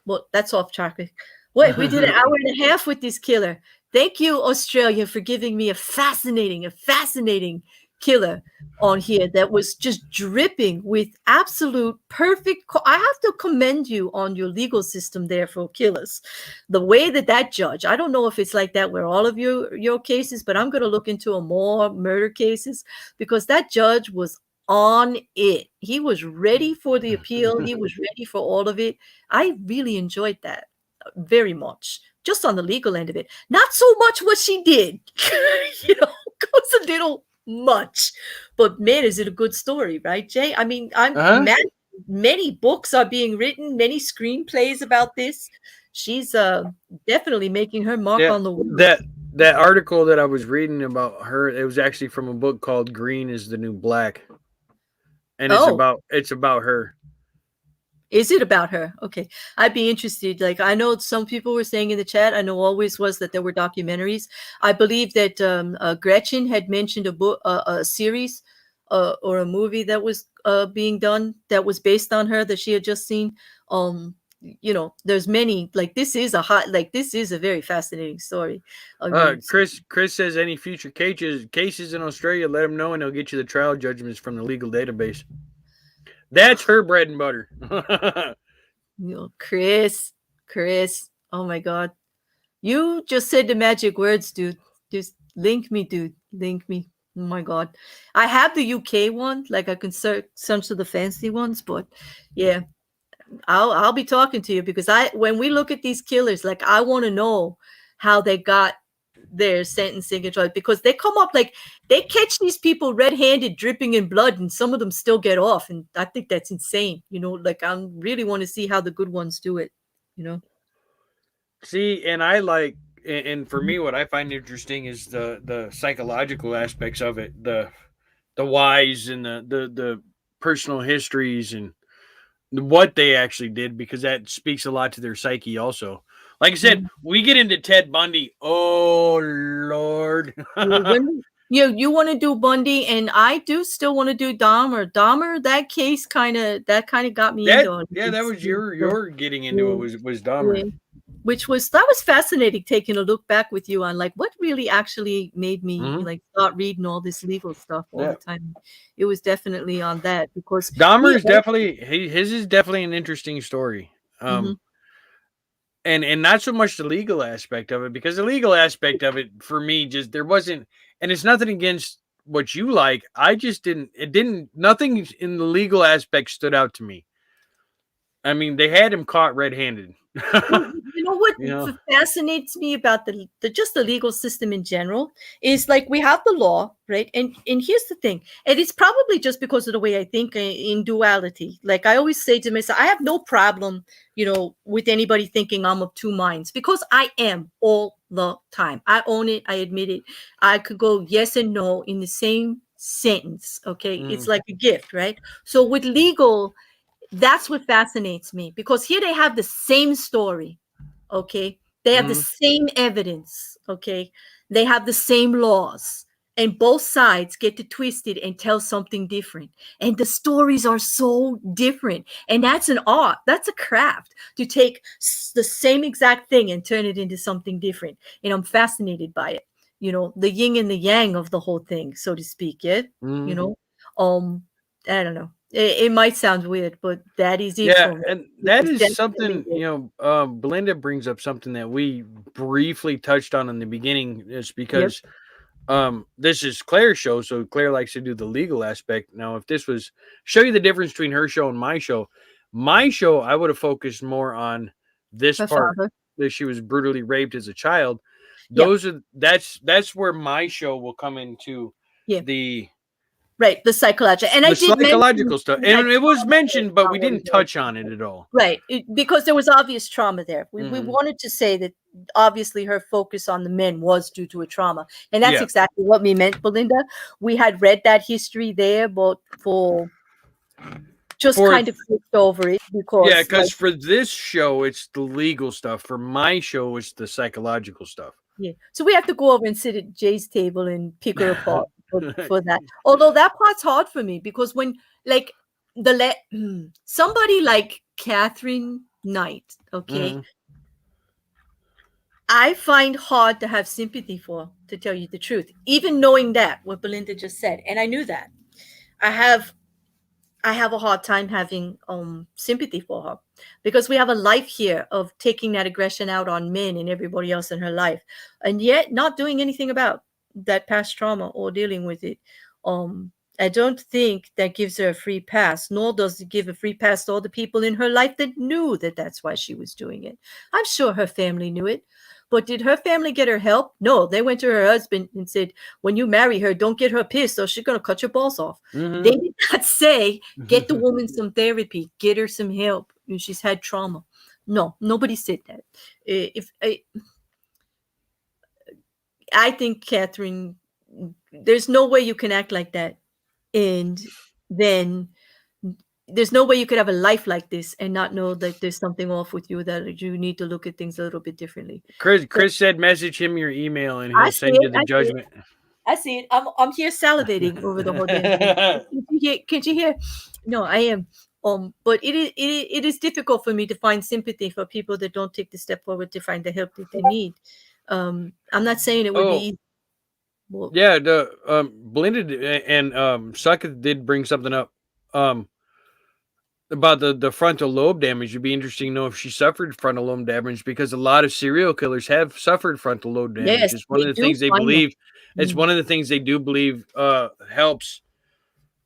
Well, that's off topic. What we did an hour and a half with this killer. Thank you, Australia, for giving me a fascinating killer on here that was just dripping with absolute perfect. I have to commend you on your legal system there for killers. The way that judge, I don't know if it's like that with all of your cases, but I'm going to look into more murder cases because that judge was on it. He was ready for the appeal. He was ready for all of it. I really enjoyed that very much, just on the legal end of it. Not so much what she did, goes a little much. But man, is it a good story, right, Jay? I mean, many books are being written, many screenplays about this. She's definitely making her mark on the world. That article that I was reading about her, it was actually from a book called Green is the New Black. And it's about her. Is it about her? Okay. I'd be interested. Like, I know some people were saying in the chat, I know always was that there were documentaries. I believe that Gretchen had mentioned a series or a movie that was being done that was based on her that she had just seen. There's many, like, this is a very fascinating story. Chris says any future cases in Australia, let him know and he'll get you the trial judgments from the legal database. That's her bread and butter. Chris, oh my God. You just said the magic words, dude. Just link me, dude. Link me. Oh my God. I have the UK one, like I can search some of the fancy ones, but yeah. I'll be talking to you because when we look at these killers, like I want to know how they got their sentencing and trial, because they come up like they catch these people red-handed, dripping in blood, and some of them still get off, and I think that's insane. Like I really want to see how the good ones do it. See, and I like, and for me, what I find interesting is the psychological aspects of it, the whys and the personal histories and what they actually did, because that speaks a lot to their psyche also. Like I said, Mhm. we get into Ted Bundy. Oh Lord. You want to do Bundy, and I do still want to do Dahmer. Dahmer, that case kind of got me into it. That was your getting into it Yeah, was yeah. Dahmer. Which was that was fascinating, taking a look back with you on like what really actually made me Hmm. like start reading all this legal stuff all Yeah. the time. It was definitely on that because Dahmer he is definitely his is definitely an interesting story. Mhm. And not so much the legal aspect of it, because the legal aspect of it for me just there wasn't, and it's nothing against what you like. I just didn't nothing in the legal aspect stood out to me. I mean, they had him caught red-handed. Well, you know what You know. fascinates me about the just the legal system in general is like we have the law, right? And here's the thing, and it's probably just because of the way I think in duality. Like I always say to myself, I have no problem, with anybody thinking I'm of two minds because I am all the time. I own it. I admit it. I could go yes and no in the same sentence. Okay, it's Mm, like a gift, right? So with legal, that's what fascinates me because here they have the same story. Okay, they have the mm, same evidence. Okay, they have the same laws, and both sides get to twist it and tell something different, and the stories are so different, and that's an art, that's a craft to take the same exact thing and turn it into something different, and I'm fascinated by it, the yin and the yang of the whole thing, so to speak. Yeah, you mm. know um I don't know. It might sound weird, but that is it Yeah, for me. and It that is is definitely something, it. Belinda brings up something that we briefly touched on in the beginning, is Yep. because this is Claire's show, so Claire likes to do the legal aspect. Now, if this was show you the difference between her show and my show, I would have focused more on this Her part, father. that she was brutally raped as a child. Yeah. That's where my show will come into Yeah. the Right. The psychological. And I the did mention psychological stuff. she had And it was trauma there, mentioned, but not we what it didn't was. touch on it at all. Right. Because there was obvious trauma there. We Hmm. wanted to say that obviously her focus on the men was due to a trauma. And that's Yeah. exactly what we meant, Belinda. We had read that history there, but for just For kind of flipped over it Yeah, because, like, because for this show, it's the legal stuff. For my show, it's the psychological stuff. yeah. So we have to go over and sit at Jay's table and pick her apart for that. Although that part's hard for me because when like somebody like Katherine Knight, okay, Hmm. I find hard to have sympathy for, to tell you the truth. Even knowing that what Belinda just said, and I knew that. I have I have a hard time having sympathy for her because we have a life here of taking that aggression out on men and everybody else in her life, and yet not doing anything about that past trauma or dealing with it. I don't think that gives her a free pass, nor does it give a free pass to all the people in her life that knew that that's why she was doing it. I'm sure her family knew it, but did her family get her help? No, they went to her husband and said, "When you marry her, don't get her pissed, or she's gonna cut your balls off." They Hmm. did not say, "Get the woman some therapy, get her some help. She's had trauma." No, nobody said that. If I think Catherine, there's no way you can act like that, and then there's no way you could have a life like this and not know that there's something off with you, that you need to look at things a little bit differently. So Chris said, message him your email and I he'll see send you it. the I see it. judgment. I see it. I'm here salivating over the whole damn thing. Can't you hear? Can't you hear? No, I am. But it is difficult for me to find sympathy for people that don't take the step forward to find the help that they need. I'm not saying it would be Oh, easy. Well, yeah. The Blended and Sucketh did bring something up. Um, about the frontal lobe damage. It'd be interesting to know if she suffered frontal lobe damage, because a lot of serial killers have suffered frontal lobe damage. yes, It's one they of the do things they find them. believe. It's Mm, one of the things they do believe helps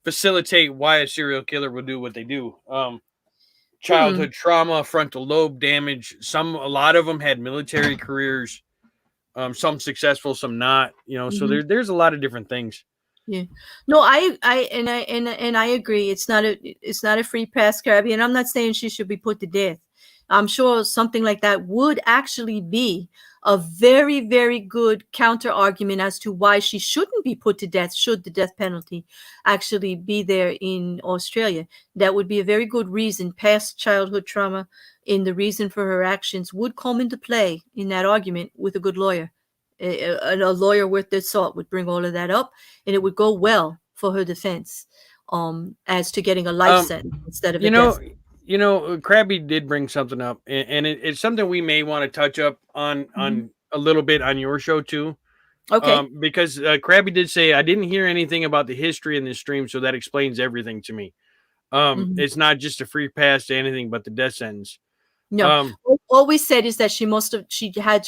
facilitate why a serial killer will do what they do. hmm. Childhood trauma, frontal lobe damage. A lot of them had military careers. Some successful, some not. So Hmm. there's a lot of different things. Yeah. No, I agree. It's not a free pass, Caribbean. I'm not saying she should be put to death. I'm sure something like that would actually be a very, very good counter argument as to why she shouldn't be put to death should the death penalty actually be there in Australia. That would be a very good reason. Past childhood trauma in the reason for her actions would come into play in that argument with a good lawyer. A lawyer worth their salt would bring all of that up, and it would go well for her defense as to getting a life sentence instead of a death. Krabby did bring something up, and it's something we may want to touch up on a little bit on your show too. Okay. Because Krabby did say, I didn't hear anything about the history in this stream, so that explains everything to me. It's not just a free pass to anything but the death sentence. No, all we said is that she had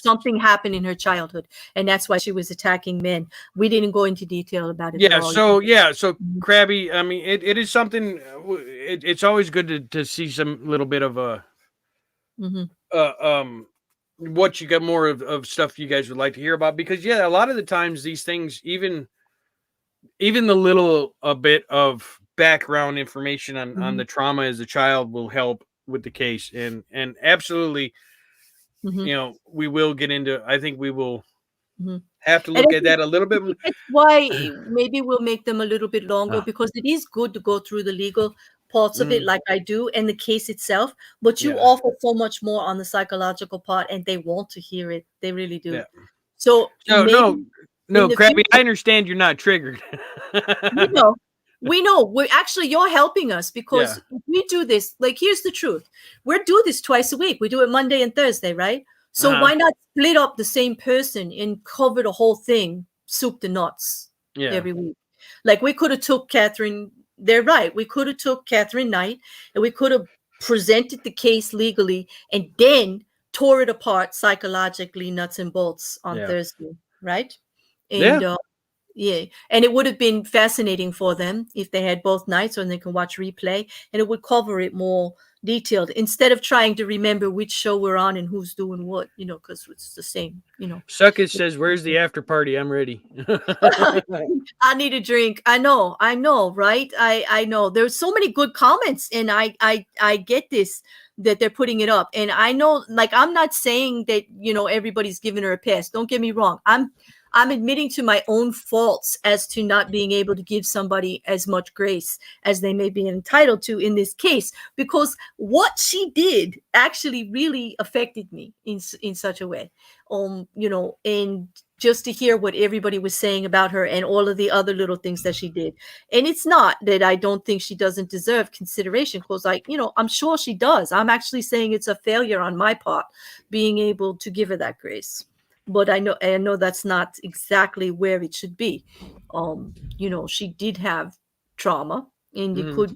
something happen in her childhood, and that's why she was attacking men. We didn't go into detail about it at all. So Krabby, I mean, it is something. It's always good to see some little bit of a what you got more of stuff you guys would like to hear about, because a lot of the times these things, even the little bit of background information on the trauma as a child will help with the case, and absolutely, we will get into. I think we will have to look at that a little bit. That's why maybe we'll make them a little bit longer, because it is good to go through the legal parts of it like I do, and the case itself, but you offer so much more on the psychological part, and they want to hear it. They really do. So no, Krabby, I understand you're not triggered. we know. We're actually, you're helping us, because we do this. Like, here's the truth. We do this twice a week. We do it Monday and Thursday, right? So why not split up the same person and cover the whole thing, soup to nuts, every week? Like, we could have took Katherine. They're right. We could have took Katherine Knight, and we could have presented the case legally, and then tore it apart psychologically, nuts and bolts on Thursday, right? And and it would have been fascinating for them if they had both nights, and they can watch replay, and it would cover it more detailed, instead of trying to remember which show we're on and who's doing what, because it's the same, Suckage says, where's the after party? I'm ready. I need a drink. I know, right? I know there's so many good comments, and I get this, that they're putting it up, and I know, like, I'm not saying that everybody's giving her a pass. Don't get me wrong. I'm admitting to my own faults as to not being able to give somebody as much grace as they may be entitled to in this case, because what she did actually really affected me in such a way. And just to hear what everybody was saying about her and all of the other little things that she did. And it's not that I don't think she doesn't deserve consideration, because I'm sure she does. I'm actually saying it's a failure on my part being able to give her that grace. But I know that's not exactly where it should be. She did have trauma, and it could,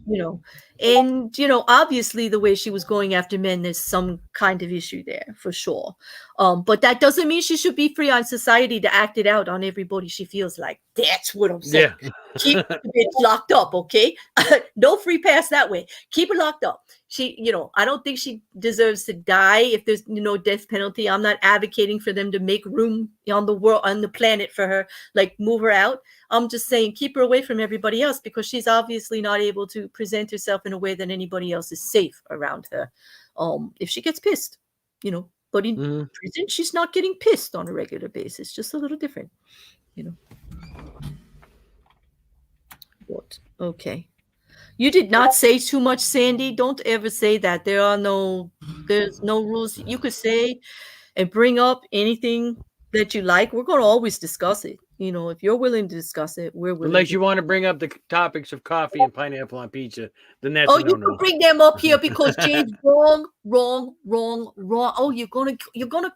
and obviously the way she was going after men, there's some kind of issue there for sure. But that doesn't mean she should be free on society to act it out on everybody she feels like. That's what I'm saying. Keep the bitch locked up, okay? No free pass that way. Keep her locked up. She, I don't think she deserves to die if there's death penalty. I'm not advocating for them to make room on the planet for her, like move her out. I'm just saying keep her away from everybody else, because she's obviously not able to present herself in a way that anybody else is safe around her. If she gets pissed, but in prison, she's not getting pissed on a regular basis, just a little different, But, okay. You did not say too much, Sandy. Don't ever say that. There's no rules. You could say and bring up anything that you like. We're going to always discuss it. If you're willing to discuss it, we're willing. Unless you want to bring up the topics of coffee and pineapple on pizza, then that's you can bring them up here, because Jay's wrong. Oh, you're gonna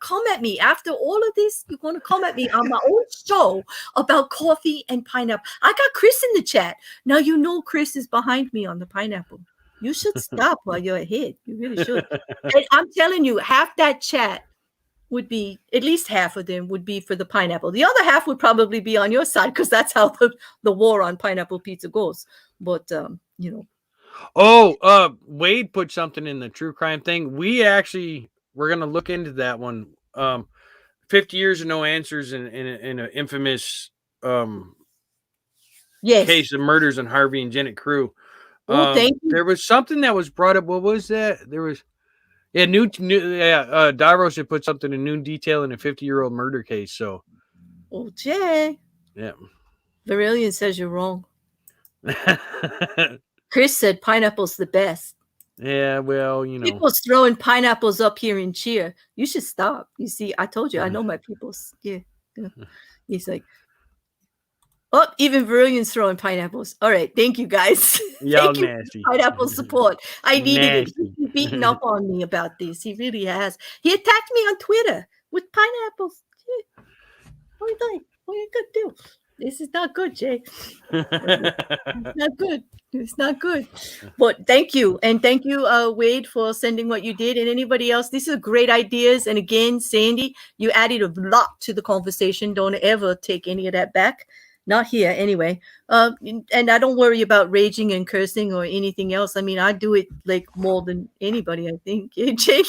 come at me after all of this. You're gonna come at me on my own show about coffee and pineapple. I got Chris in the chat. Now Chris is behind me on the pineapple. You should stop while you're ahead. You really should. And I'm telling you, half that chat would be, at least half of them would be for the pineapple. The other half would probably be on your side, because that's how the war on pineapple pizza goes. But Wade put something in the true crime thing. We're gonna look into that one. 50 years of no answers in an infamous case of murders on Harvey and Janet Crew. Oh, thank you. There was something that was brought up. What was that? There was Davros had put something in new detail in a 50-year-old murder case. So, Oh, Jay. yeah. Varillion says you're wrong. Chris said pineapple's the best. Yeah, well, you know. People's throwing pineapples up here in cheer. You should stop. You see, I told you, I know my people's. Yeah. He's like, oh, even Verillion's throwing pineapples. All right. Thank you, guys. Y'all Thank you nasty. for pineapple support. I needed Nasty. it. He's beating up on me about this. He really has. He attacked me on Twitter with pineapples. Yeah. What are you doing? What are you going to do? This is not good, Jay. It's not good. It's not good. But thank you. And thank you, Wade, for sending what you did. And anybody else, these are great ideas. And again, Sandy, you added a lot to the conversation. Don't ever take any of that back. Not here, anyway. And I don't worry about raging and cursing or anything else. I mean, I do it like more than anybody, I think. Yeah, Jake?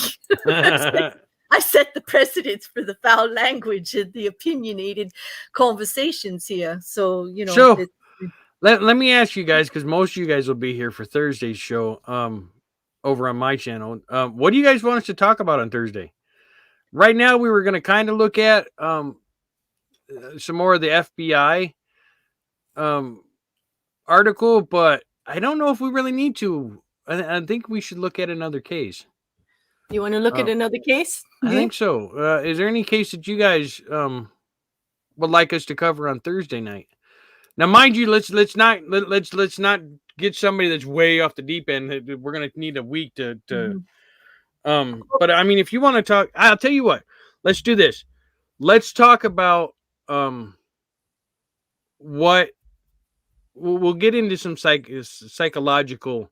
I set the precedence for the foul language and the opinionated conversations here. So, you know. So, let me ask you guys, because most of you guys will be here for Thursday's show over on my channel. What do you guys want us to talk about on Thursday? Right now, we were going to kind of look at some more of the FBI article, but I don't know if we really need to. I think we should look at another case. You want to look at another case? I think so. Is there any case that you guys would like us to cover on Thursday night? Now, mind you, let's not get somebody that's way off the deep end. We're gonna need a week to But I mean, if you want to talk, I'll tell you what. Let's do this. Let's talk about what we'll get into some psychological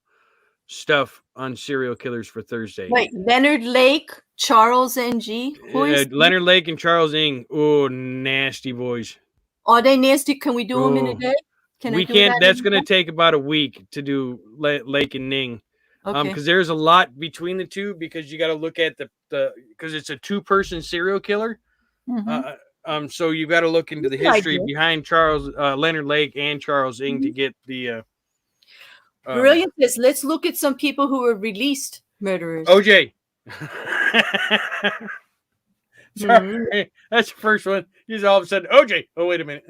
stuff on serial killers for Thursday. Wait, Leonard Lake, Charles Ng. Who is Leonard Lake and Charles Ng. Oh, nasty boys. Are they nasty? Can we do them in a day? We can't. That's going to take about a week to do Lake and Ning. Okay. Because there's a lot between the two, because you got to look at the because it's a 2-person serial killer. Mm-hmm. So you got to look into the history behind Leonard Lake and Charles Ng to get the brilliant. Let's look at some people who were released murderers. OJ. Sorry, that's the first one. He's all of a sudden OJ. Oh, wait a minute.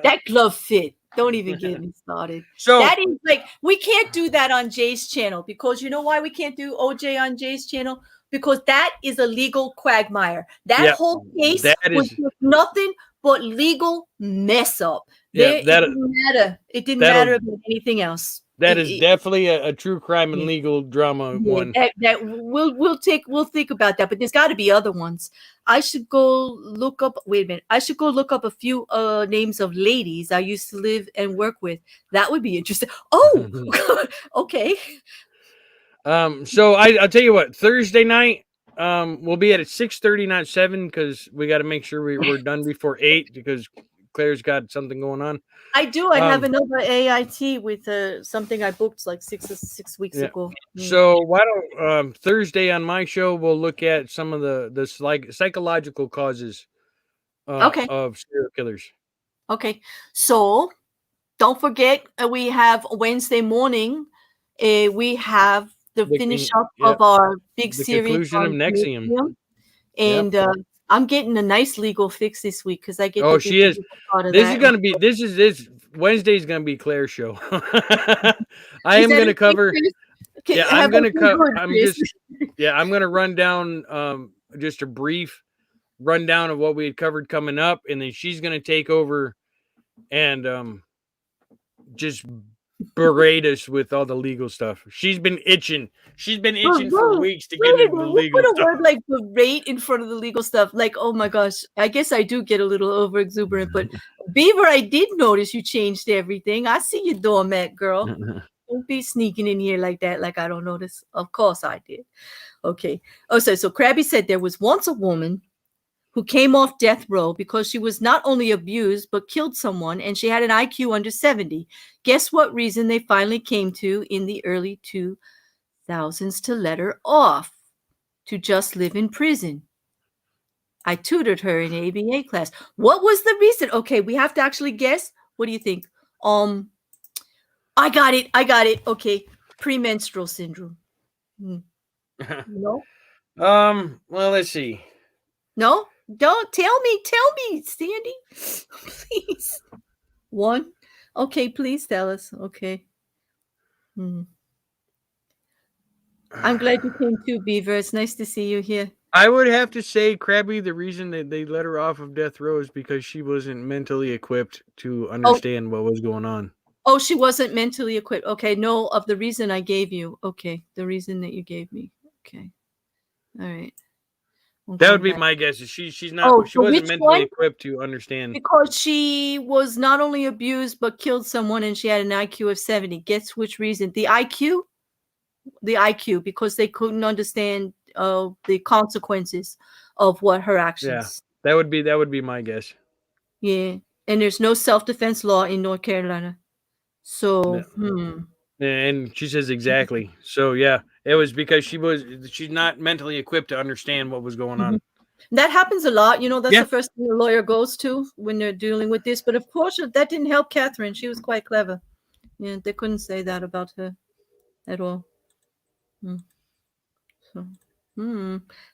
That glove fit. Don't even get me started. So that is like, we can't do that on Jay's channel, because you know why we can't do OJ on Jay's channel? Because that is a legal quagmire. That whole case was nothing but legal mess up. It didn't matter. It didn't matter about anything else. That is definitely a true crime and legal drama one. That we'll think about that, but there's got to be other ones. I should go look up. Wait a minute. I should go look up a few names of ladies I used to live and work with. That would be interesting. Oh, okay. So I'll tell you what. Thursday night, we'll be at 6:30, not 7, because we got to make sure we're done before 8, because Claire's got something going on. I do. I have another AIT with something I booked like six weeks ago. So why don't Thursday on my show we'll look at some of the psychological causes of serial killers. Okay. So don't forget, we have Wednesday morning. We have the finish up of our big series conclusion of Nexium. And I'm getting a nice legal fix this week, because I get. Oh, she is. This Wednesday is gonna be Claire's show. I am gonna cover. Yeah, I'm gonna cover. I'm gonna run down just a brief rundown of what we had covered coming up, and then she's gonna take over and just berate us with all the legal stuff. She's been itching. She's been itching for weeks to get into the legal stuff. Put a word like berate in front of the legal stuff. Like, oh my gosh, I guess I do get a little over exuberant. But Beaver, I did notice you changed everything. I see you, doormat girl. Don't be sneaking in here like that, like I don't notice. Of course I did. Okay. Oh, so Krabby said there was once a woman who came off death row because she was not only abused, but killed someone, and she had an IQ under 70. Guess what reason they finally came to in the early 2000s to let her off? To just live in prison. I tutored her in ABA class. What was the reason? Okay, we have to actually guess. What do you think? I got it. Okay. premenstrual syndrome. You know? Well, let's see. No? Don't tell me, Sandy. Please. One. Okay, please tell us. Okay. I'm glad you came too, Beaver. It's nice to see you here. I would have to say, Krabby, the reason that they let her off of death row is because she wasn't mentally equipped to understand what was going on. Oh, she wasn't mentally equipped. Okay, no, of the reason I gave you. Okay, the reason that you gave me. Okay. All right. That would be my guess. She's not. She wasn't mentally equipped to understand. Because she was not only abused but killed someone, and she had an IQ of 70. Guess which reason? The IQ. The IQ, because they couldn't understand the consequences of what her actions. Yeah, that would be my guess. Yeah, and there's no self-defense law in North Carolina, so And she says exactly. So yeah, it was because she's not mentally equipped to understand what was going on. That happens a lot. That's the first thing a lawyer goes to when they're dealing with this. But of course, that didn't help Katherine. She was quite clever. Yeah, they couldn't say that about her at all. So,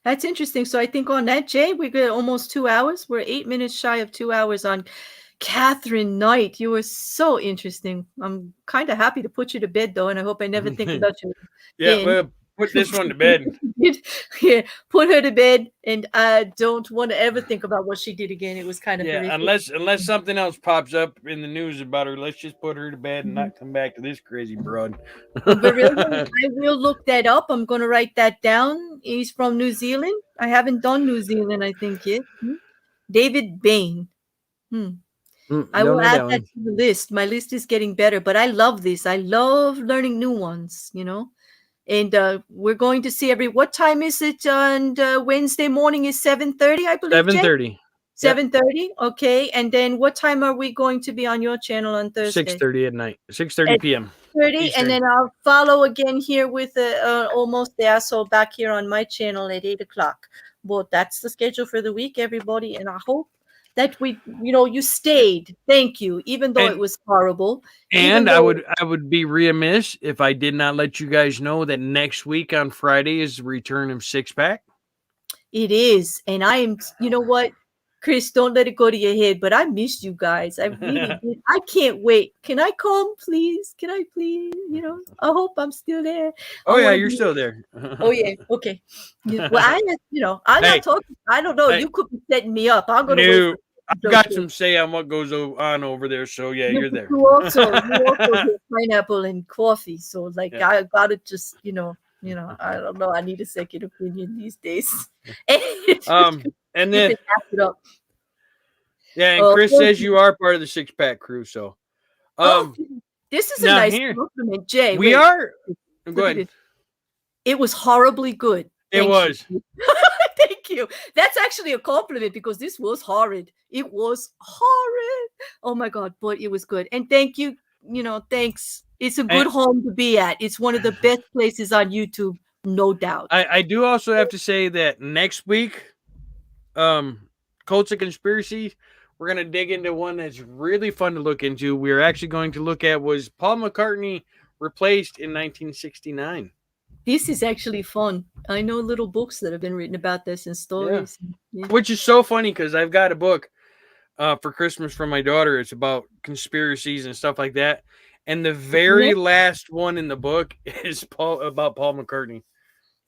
that's interesting. So I think on that, Jay, we got almost 2 hours. We're 8 minutes shy of 2 hours on Katherine Knight. You were so interesting. I'm kind of happy to put you to bed, though, and I hope I never think about you. Well, put this one to bed. Yeah, put her to bed, and I don't want to ever think about what she did again. It was kind of unless something else pops up in the news about her. Let's just put her to bed and not come back to this crazy broad. But really, I will look that up. I'm going to write that down. He's from New Zealand. I haven't done New Zealand, I think, yet. David Bain. I will add that to the list. My list is getting better, but I love this. I love learning new ones, And we're going to see what time is it on Wednesday morning is 7:30, I believe. 7:30. 7:30. Okay. And then what time are we going to be on your channel on Thursday? 6:30 at night. 6:30 p.m. 30, and then I'll follow again here with almost there. So back here on my channel at 8 o'clock. Well, that's the schedule for the week, everybody. And I hope that you stayed. Thank you, even though it was horrible. And I would be remiss if I did not let you guys know that next week on Friday is the return of Six Pack. It is, and I am. You know what, Chris? Don't let it go to your head. But I missed you guys. I really did. I can't wait. Can I come, please? Can I please? I hope I'm still there. Oh yeah, you're still there. Oh yeah. Okay. Well, I'm not talking. I don't know. You could be setting me up. I'm gonna wait. I've got some say on what goes on over there, so yeah, you're there. You also get pineapple and coffee, so I gotta just I don't know. I need a second opinion these days. And then and Chris says you are part of the Six Pack crew, so this is a nice compliment, Jay. We are. Go ahead. It was horribly good. It was. Thank you. That's actually a compliment because this was horrid. It was horrid. Oh my God, but it was good. And thank you. Thanks. It's a good home to be at. It's one of the best places on YouTube, no doubt. I do also have to say that next week, Cults of Conspiracy, we're going to dig into one that's really fun to look into. We're actually going to look at, was Paul McCartney replaced in 1969? This is actually fun. I know little books that have been written about this and stories. Yeah. Which is so funny because I've got a book for Christmas from my daughter. It's about conspiracies and stuff like that. And the very last one in the book is about Paul McCartney.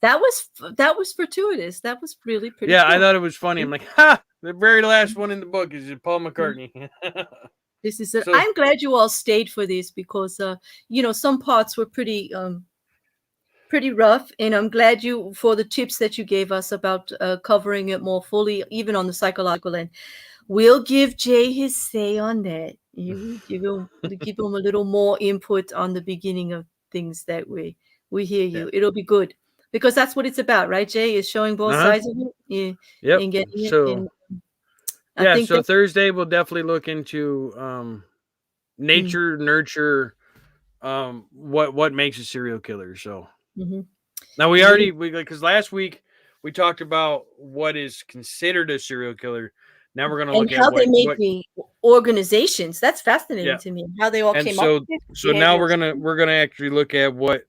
That was fortuitous. That was really pretty cool. I thought it was funny. I'm like, the very last one in the book is Paul McCartney. This is I'm glad you all stayed for this because some parts were pretty rough, and I'm glad for the tips that you gave us about covering it more fully, even on the psychological end. We'll give Jay his say on that. You give him a little more input on the beginning of things. That we hear you. Yeah. It'll be good because that's what it's about, right, Jay? Is showing both sides of it. Yeah. Yep. And getting it. So Thursday we'll definitely look into nature, nurture, what makes a serial killer. So. Now because last week we talked about what is considered a serial killer. Now we're going to look at how they make the organizations. That's fascinating to me. How they all came up. So now we're gonna actually look at what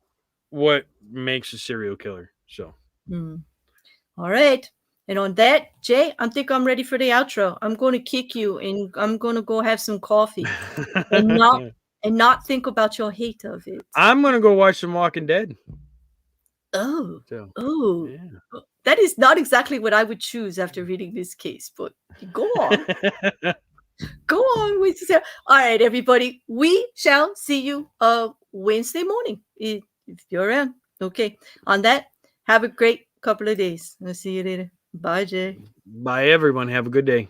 what makes a serial killer. So All right. And on that, Jay, I think I'm ready for the outro. I'm going to kick you, and I'm going to go have some coffee, and not think about your hate of it. I'm gonna go watch some Walking Dead. Oh, So, oh, yeah. that is not exactly what I would choose after reading this case, but go on. Go on with yourself. All right, everybody. We shall see you Wednesday morning if you're around. Okay. On that, have a great couple of days. I'll see you later. Bye, Jay. Bye, everyone. Have a good day.